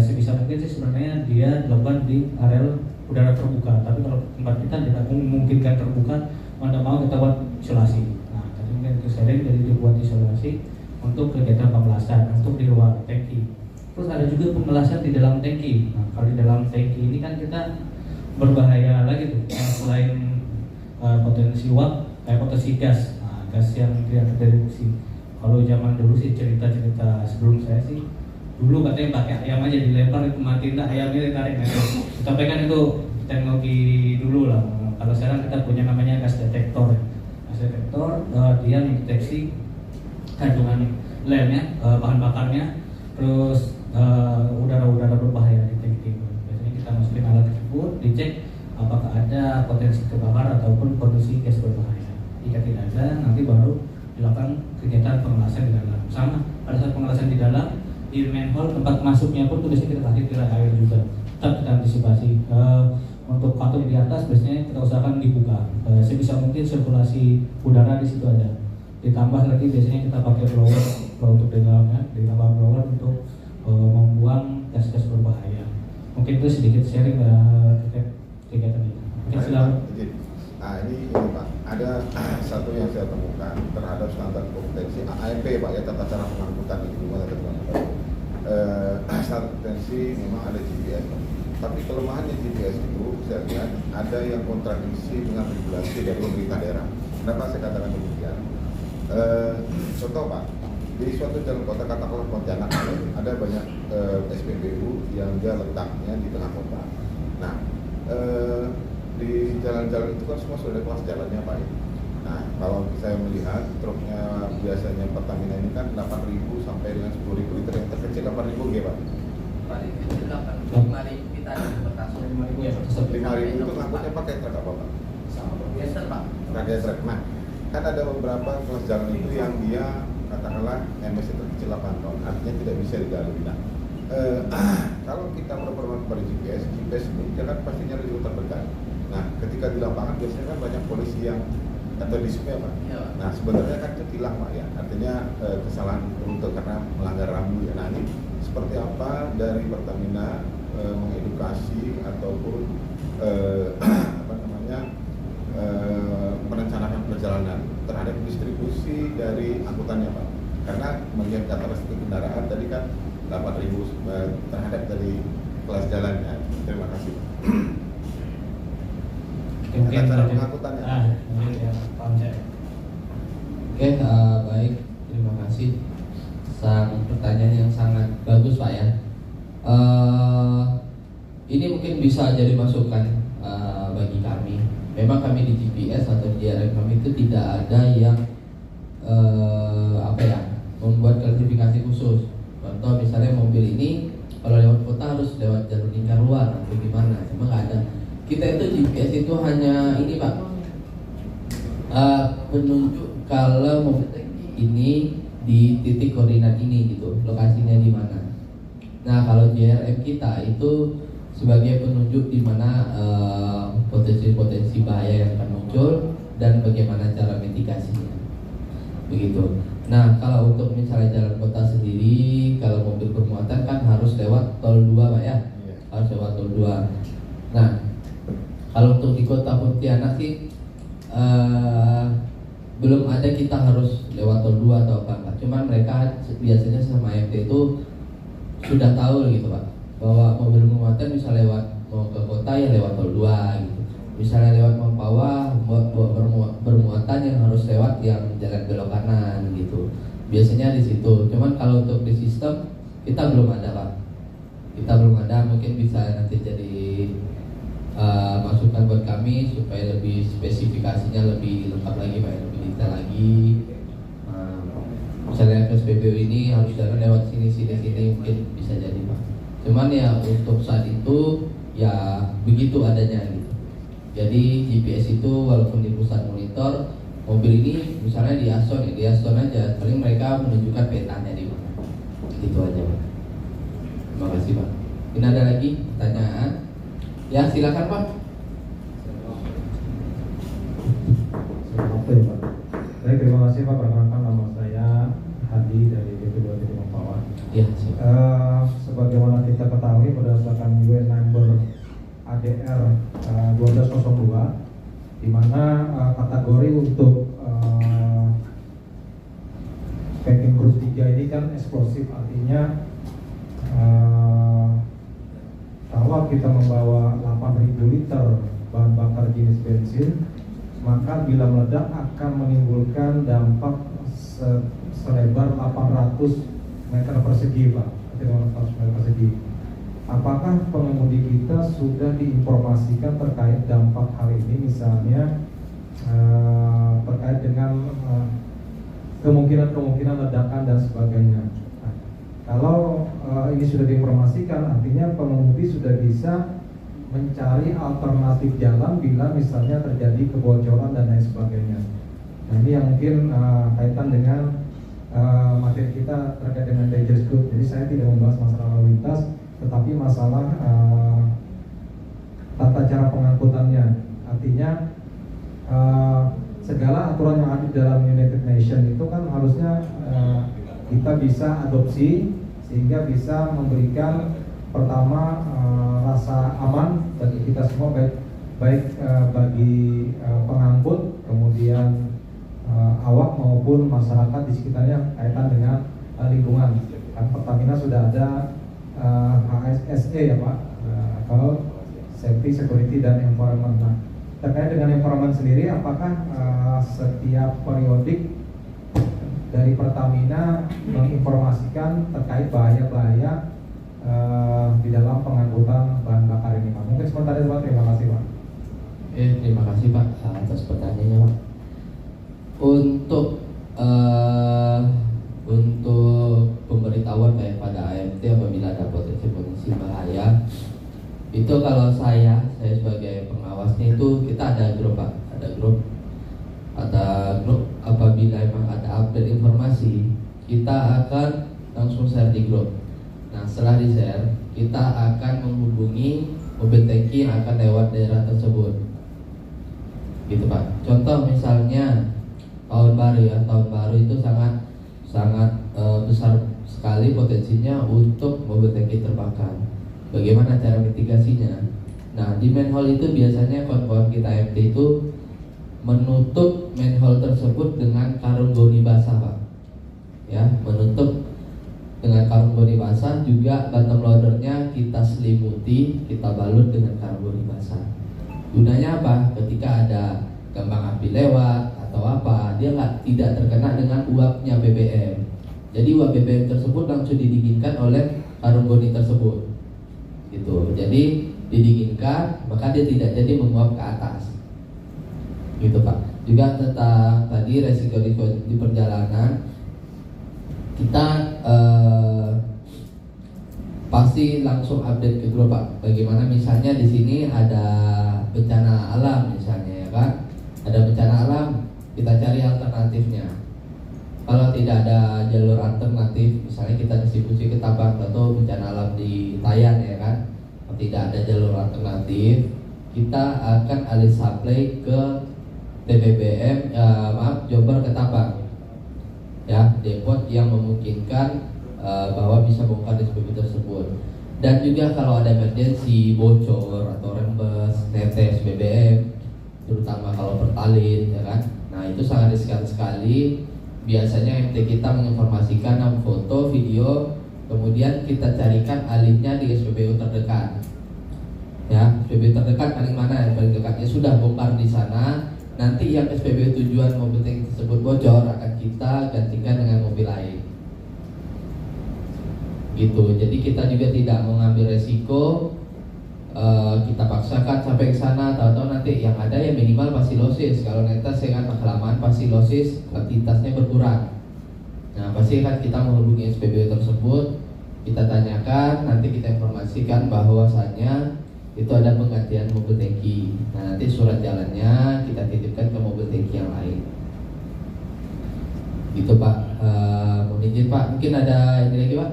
Sebisa mungkin sih sebenarnya dia dilakukan di areal udara terbuka. Tapi kalau tempat kita tidak memungkinkan terbuka, mau mau kita buat isolasi. Nah, tadi mungkin itu sering jadi dibuat isolasi untuk kegiatan pengelasan untuk di luar tangki. Terus ada juga pengelasan di dalam tangki. Nah, kalau di dalam tangki ini kan kita berbahaya lagi tuh, selain potensi uap, kayak potensi gas, gas yang tidak terdeteksi. Kalau zaman dulu sih cerita-cerita sebelum saya sih, dulu katanya pakai ayam aja dilempar itu mati, enggak ayamnya ditarik gitu. Tapi kan itu teknologi dulu lah. Kalau sekarang kita punya namanya gas detektor. Gas detektor dia mendeteksi kandungan lemnya, bahan bakarnya, terus udara-udara berbahaya di tank itu. Biasanya kita masukin alat tersebut, dicek apakah ada potensi kebakaran ataupun potensi gas berbahaya. Jika tidak ada, nanti baru dilakukan kegiatan pengelasan di dalam. Sama pada saat pengelasan di dalam, di manhole tempat masuknya pun tuh biasanya kita kasih tirai air juga. Tetap kita antisipasi. Untuk kantung di atas biasanya kita usahakan dibuka. Sebisa mungkin sirkulasi udara di situ ada. Ditambah lagi biasanya kita pakai blower untuk di dalamnya, ditambah blower untuk membuang gas-gas berbahaya. Mungkin itu sedikit sharing terkait kegiatan ini. Mungkin silakan. Nah ini Pak, ada satu yang saya temukan terhadap standar kompetensi AMP Pak ya, tata cara pengangkutan itu gimana teman-teman. Standar kompetensi memang ada GPS, tapi kelemahannya GPS itu saya lihat ada yang kontradiksi dengan regulasi dari pemerintah daerah. Kenapa saya katakan demikian? Contoh Pak, di suatu jalan kota katakanlah Pontianak ada banyak SPBU yang dia letaknya di tengah kota. Nah, di jalan-jalan itu kan semua sudah ada kelas jalannya Pak. Nah, kalau saya melihat truknya biasanya Pertamina ini kan 8.000 sampai dengan 10.000 liter, yang terkecil 8.000 ya Pak. 5.000 kita ada importasi 5.000 ya. 5.000 itu ngangkutnya pakai truk apa Pak? Sama biasa Pak. Pakai truk. Nah, kan ada beberapa kelas jalan itu yang dia katakanlah MS terkecil 8 ton, artinya tidak bisa dilalui. Nah, kalau kita berperan pada GPS itu dia kan pasti nyari rute terdekat. Nah, ketika di lapangan biasanya kan banyak polisi yang atau di sungai Pak. Ya. Nah, sebenarnya kan itu tilang Pak ya, artinya kesalahan rute karena melanggar rambu ya. Nah, ini seperti apa dari Pertamina mengedukasi ataupun merencanakan perjalanan terhadap distribusi dari angkutannya Pak. Karena melihat karakteristik kendaraan tadi kan 8.000 terhadap dari kelas jalannya. Terima kasih. Mungkin cara pengangkutannya. Ya, paham saya. Oke, baik, terima kasih. Pertanyaan yang sangat bagus Pak ya. Ini mungkin bisa jadi masukan bagi kami. Memang kami di GPS atau di JRM kami itu tidak ada yang membuat klasifikasi khusus. Contoh misalnya mobil ini kalau lewat kota harus lewat jalur lingkar luar atau gimana, cuma nggak ada. Kita itu GPS itu hanya ini Pak, penunjuk kalau mobil ini di titik koordinat ini gitu, lokasinya di mana. Nah kalau JRM kita itu sebagai penunjuk di mana potensi-potensi bahaya yang akan muncul dan bagaimana cara mitigasinya, begitu. Nah kalau untuk misalnya jalan kota sendiri, kalau mobil bermuatan kan harus lewat tol 2 Pak ya, harus lewat tol 2. Nah kalau untuk di kota Pontianak sih belum ada kita harus lewat tol 2 atau apa. Cuman mereka biasanya sama AMT itu sudah tahu gitu Pak, bahwa mobil bermuatan bisa lewat mau ke kota ya lewat tol 2 gitu. Misalnya lewat Mempawah bermuatan yang harus lewat yang jalan belok kanan gitu. Biasanya di situ. Cuman kalau untuk di sistem kita belum ada Pak. Kita belum ada, mungkin bisa nanti jadi masukan buat kami supaya lebih spesifikasinya lebih lengkap lagi Pak, lebih detail lagi. Misalnya PSBB ini harus jalan lewat sini mungkin bisa jadi Pak. Cuman ya untuk saat itu ya begitu adanya gitu. Jadi GPS itu walaupun di pusat monitor mobil ini misalnya di Aston aja, paling mereka menunjukkan petanya di mana. Gitu aja Pak. Terima kasih Pak. Ini ada lagi pertanyaan? Ya silakan Pak. Oke Pak. Baik, terima kasih Pak. Perkenalkan nama saya Hadi dari BP2 Titik Mempawah. Ya. Sebagaimana kita ketahui berdasarkan UN number ADR 1202, di mana kategori untuk packing group 3 ini kan eksplosif, artinya kalau kita kita membawa 8.000 liter bahan bakar jenis bensin, maka bila meledak akan menimbulkan dampak selebar 800 meter persegi, Pak. 800 meter persegi. Apakah pengemudi kita sudah diinformasikan terkait dampak hal ini, misalnya terkait dengan kemungkinan ledakan dan sebagainya? Nah, kalau ini sudah diinformasikan, artinya pengemudi sudah bisa mencari alternatif jalan bila misalnya terjadi kebocoran dan lain sebagainya. Nah, ini yang mungkin kaitan dengan materi kita terkait dengan dangerous good. Jadi saya tidak membahas masalah lalu lintas, tetapi masalah tata cara pengangkutannya. Artinya segala aturan yang ada dalam United Nations itu kan harusnya kita bisa adopsi sehingga bisa memberikan pertama rasa aman bagi kita semua, baik bagi pengangkut, kemudian awak maupun masyarakat di sekitarnya kaitan dengan lingkungan. Kan Pertamina sudah ada HSSE ya Pak, atau Safety, Security dan Environment. Nah, terkait dengan environment sendiri, apakah setiap periodik dari Pertamina menginformasikan terkait bahaya-bahaya di dalam pengangkutan bahan bakar ini, Pak? Mungkin sementara itu Pak. Terima kasih Pak. Terima kasih Pak atas pertanyaannya Pak. Untuk pemberitahuan kayak pada AMT apabila ada potensi bahaya, itu kalau saya sebagai pengawasnya itu kita ada grup Pak, ada grup apabila memang ada update informasi kita akan langsung share di grup. Nah setelah di share kita akan menghubungi mobil tangki yang akan lewat daerah tersebut, gitu Pak. Contoh misalnya tahun baru itu sangat besar sekali potensinya untuk mobil tangki terbakar. Bagaimana cara mitigasinya? Nah di manhole itu biasanya kawan-kawan kita AMT itu menutup manhole tersebut dengan karung goni basah Pak. Ya, menutup dengan karung goni basah, juga bottom loadernya kita selimuti, kita balut dengan karung goni basah. Gunanya apa? Ketika ada gelombang api lewat atau apa, dia tidak terkena dengan uapnya BBM. Jadi uap BBM tersebut langsung didinginkan oleh karung goni tersebut. Gitu. Jadi didinginkan, maka dia tidak jadi menguap ke atas. Gitu Pak. Juga tentang tadi resiko di perjalanan, kita pasti langsung update ke grup Pak. Bagaimana misalnya di sini ada bencana alam misalnya ya kan, ada bencana alam, kita cari alternatifnya. Kalau tidak ada jalur alternatif, misalnya kita distribusi ke Tabang atau bencana alam di Tayan ya kan, kalau tidak ada jalur alternatif, kita akan alih supply ke TBBM, Jombor ke Tabang, ya, depot yang memungkinkan bahwa bisa bongkar di SPBU tersebut. Dan juga kalau ada emergensi bocor atau rembes, netes BBM, terutama kalau Pertalite, ya kan, nah itu sangat riskan sekali. Biasanya MT kita menginformasikan foto, video, kemudian kita carikan alihnya di SPBU terdekat. Ya, SPBU terdekat paling mana yang paling dekatnya sudah bongkar di sana. Nanti yang SPBU tujuan mobil tank tersebut bocor akan kita gantikan dengan mobil lain. Gitu. Jadi kita juga tidak mengambil resiko. Kita paksakan sampai ke sana, tahu-tahu nanti yang ada ya minimal pasilosis. Kalau netes ya kan kelamaan pasilosis, kuantitasnya berkurang. Nah pasti kan kita menghubungi SPBU tersebut, kita tanyakan, nanti kita informasikan bahwasannya itu ada penggantian mobil tangki. Nah nanti surat jalannya kita titipkan ke mobil tangki yang lain. Gitu Pak. Mohon izin Pak, mungkin ada ini lagi Pak?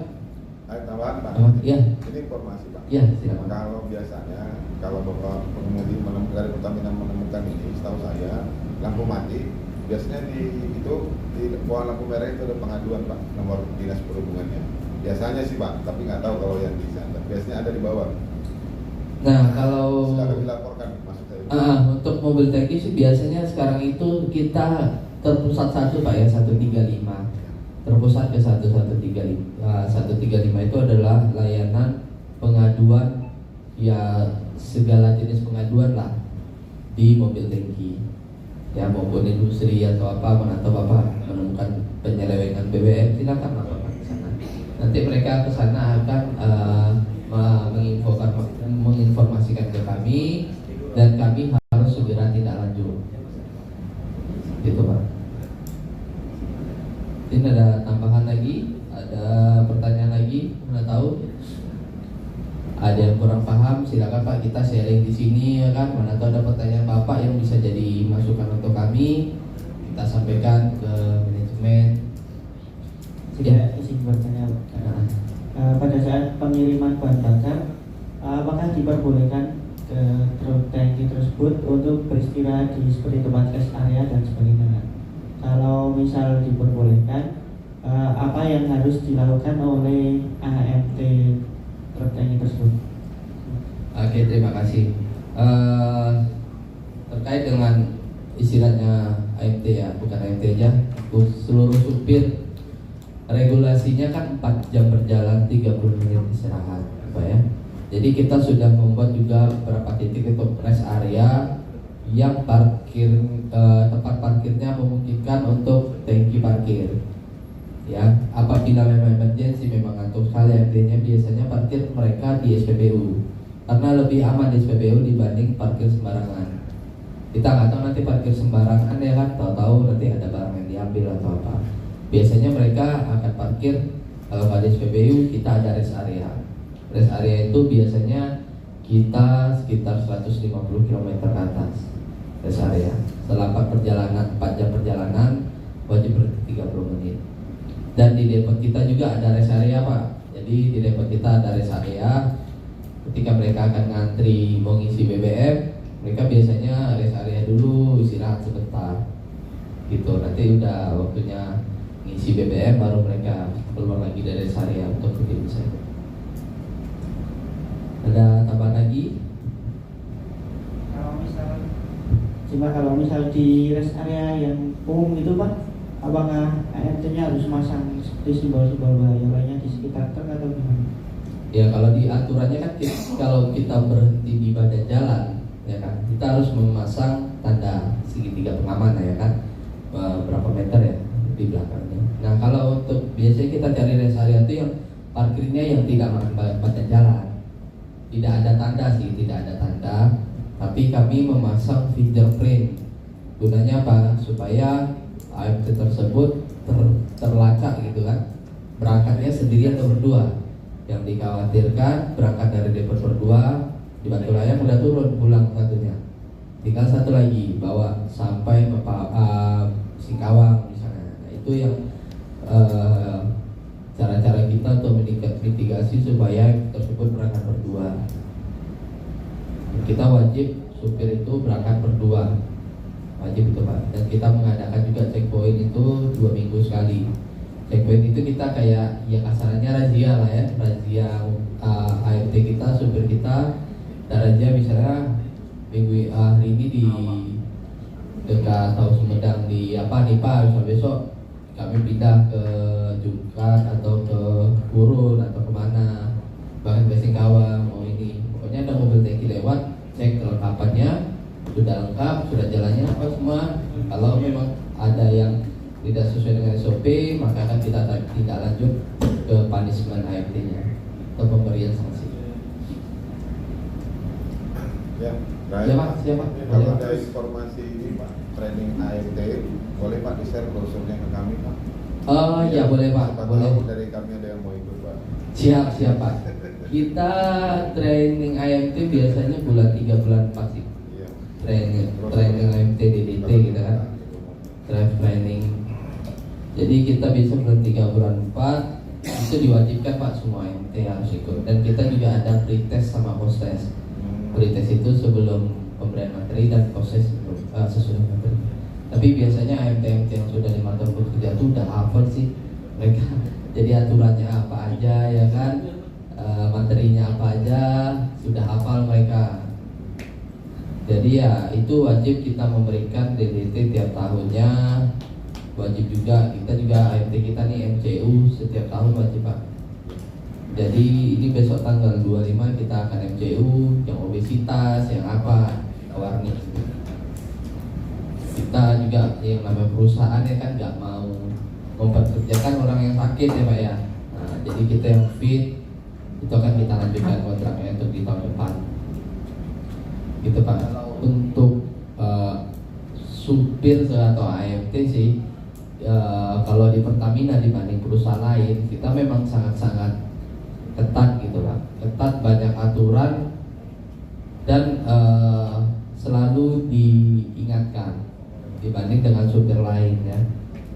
Ada tambahan Pak? Iya. Ini informasi Pak. Iya, silakan. Kalau biasanya kalau Bapak pengemudi dari Pertamina menemukan ini, setahu saya lampu mati, biasanya di bawah lampu merah itu ada pengaduan Pak, nomor dinas perhubungannya. Biasanya sih Pak, tapi nggak tahu kalau yang di sana. Biasanya ada di bawah. Nah kalau Silakan dilaporkan maksud saya. untuk mobil tangki sih biasanya sekarang itu kita terpusat satu Pak ya, 135. Terpusat ke 1135. 135 itu adalah layanan pengaduan ya segala jenis pengaduan lah di mobil tangki, ya maupun industri atau apa, atau bapak menemukan penyelewengan BBM, silakan lah bapak ke sana. Nanti mereka ke sana akan menginformasikan ke kami dan kami harus segera tindak lanjut. Gitu Pak. Ini ada tambahan lagi, ada pertanyaan lagi, mana tahu? Ada yang kurang paham, silakan Pak, kita sharing di sini ya kan. Mana tahu ada pertanyaan Bapak yang bisa jadi masukan untuk kami, kita sampaikan ke manajemen. Tidak izin bertanya, pada saat pengiriman bahan bakar, apakah diperbolehkan ke truk tangki tersebut untuk beristirahat di seperti tempat rest area dan sebagainya? Kalau misal diperbolehkan, apa yang harus dilakukan oleh AMT truk tangki tersebut? Oke, terima kasih. Terkait dengan istirahatnya AMT ya, bukan AMT aja, seluruh supir regulasinya kan 4 jam berjalan, 30 menit istirahat, Pak ya. Jadi kita sudah membuat juga beberapa titik untuk rest area yang tempat parkirnya memungkinkan untuk tangki parkir. Ya, apabila memang emergency, memang atau sekali MT-nya biasanya parkir mereka di SPBU karena lebih aman di SPBU dibanding parkir sembarangan. Kita nggak tahu nanti parkir sembarangan ya kan, tahu-tahu nanti ada barang yang diambil atau apa. Biasanya mereka akan parkir, kalau nggak di SPBU kita ada rest area. Rest area itu biasanya kita sekitar 150 km ke atas rest area. Setelah 4 jam perjalanan wajib berhenti 30 menit. Dan di depot kita juga ada rest area Pak. Jadi di depot kita ada rest area. Ketika mereka akan ngantri mau ngisi BBM, mereka biasanya rest area dulu, istirahat sebentar. Gitu, nanti udah waktunya ngisi BBM baru mereka keluar lagi dari rest area untuk pergi misalnya. Ada tambahan lagi? Kalau misal di rest area yang umum itu Pak, apakah AMT-nya harus masang seperti simbol-simbol bahaya lainnya di sekitar truk atau gimana? Ya kalau di aturannya kan kalau kita berhenti di badan jalan, ya kan, kita harus memasang tanda segitiga pengaman ya kan, berapa meter ya di belakangnya. Nah kalau untuk biasanya kita cari rest area itu yang parkirnya yang tidak badan jalan. Tidak ada tanda sih, tidak ada tanda. Tapi kami memasang fingerprint. Gunanya apa? Supaya AMT tersebut terlacak gitu kan. Berangkatnya sendiri atau berdua. Yang dikhawatirkan berangkat dari depot berdua, di Batu Layang udah turun pulang satunya. Tinggal satu lagi bawa sampai Singkawang misalnya. Nah, itu yang cara-cara kita untuk mitigasi supaya tersebut berangkat berdua. Kita wajib supir itu berangkat berdua, wajib itu Pak. Dan kita mengadakan juga checkpoint itu 2 minggu sekali. Checkpoint itu kita kayak ya kasarannya razia lah ya, razia AMT kita, supir kita. Dan razia misalnya minggu hari ini di dekat Tahu Sumedang di Nipa, misal besok kami pindah ke Jungkat atau ke Purun atau kemana, bahkan ke Singkawang. Ini pokoknya ada mobil tangki lewat, cek kelengkapannya sudah lengkap, sudah jalannya apa semua. Kalau memang ada yang tidak sesuai dengan SOP, maka akan kita tidak lanjut ke punishment AMT-nya atau pemberian sanksi. Ya, Siapa? Kalau ada informasi ini Pak, training AMT, boleh Pak di-share brosurnya ke kami Pak? Ya boleh Pak, Siapa boleh. tahu dari kami ada yang mau ikut Pak. Siap Pak. Kita training AMT biasanya bulan 3 bulan 4 sih. Iya. Training AMT DDT gitu kan. Drive training. Jadi kita bisa bulan 3 bulan 4 itu diwajibkan Pak, semua AMT harus ikut. Dan kita juga ada pre-test sama post-test. Pre-test itu sebelum pemberian materi dan proses sesudah materi. Tapi biasanya AMT yang sudah 5 tahun bekerja itu udah hafal sih mereka. Jadi aturannya apa aja ya kan, materinya apa aja sudah hafal mereka. Jadi ya itu wajib kita memberikan DDT tiap tahunnya. Wajib juga kita AMT kita nih MCU setiap tahun wajib Pak. Jadi ini besok tanggal 25 kita akan MCU, yang obesitas, yang apa, kita warni. Kita juga yang namanya perusahaan ya kan nggak mau mempekerjakan orang yang sakit ya Pak ya. Nah, jadi kita yang fit itu akan kita lanjutkan kontraknya untuk di tahun depan. Gitu Pak. Untuk supir atau AFT sih, kalau di Pertamina dibanding perusahaan lain kita memang sangat-sangat ketat gitu Pak, ketat, banyak aturan dan selalu diingatkan dibanding dengan supir lain ya,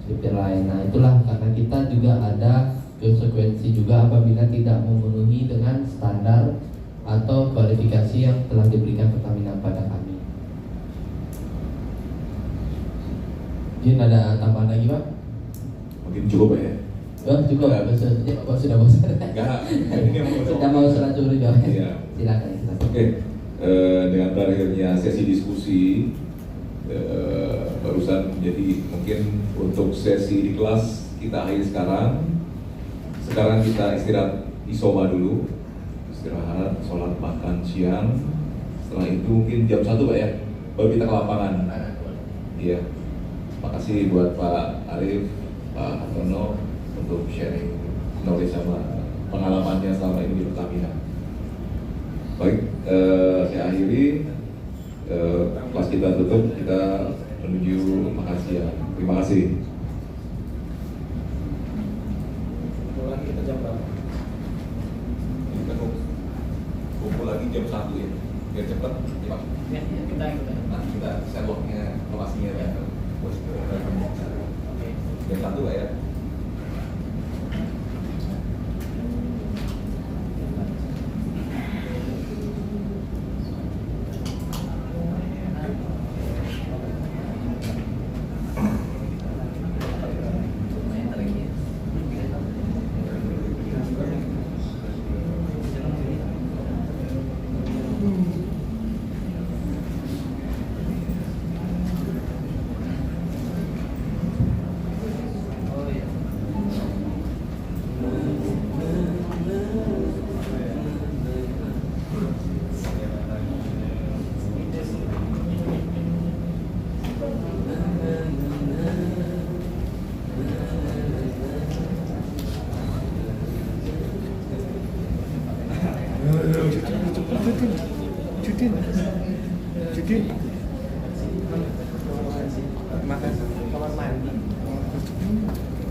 supir lain. Nah itulah karena kita juga ada konsekuensi juga apabila tidak memenuhi dengan standar atau kualifikasi yang telah diberikan Pertamina pada kami. Mungkin ada tambahan lagi Pak? Mungkin cukup Pak ya. Oh, cukup ya, maksudnya Bapak sudah bosan. Enggak, ini Sudah mau selanjutnya jawab. Iya. Silakan. Oke, dengan berakhirnya sesi diskusi barusan, jadi mungkin untuk sesi di kelas kita akhiri sekarang. Sekarang kita istirahat isoma dulu, istirahat, sholat, makan siang. Setelah itu mungkin jam 1 Pak ya, baru kita ke lapangan. Iya. Makasih buat Pak Arif, Pak Hartono untuk sharing knowledge sama pengalamannya selama ini di Pertamina. Baik, saya akhiri kelas kita tutup, kita menuju makasih ya. Terima kasih. Lagi kita jam berapa? Kita kumpul lagi jam 1 ya, biar cepat. Ya, kita. Nah, kita sendoknya lokasinya ya. Jam 1 Pak ya. Cuti.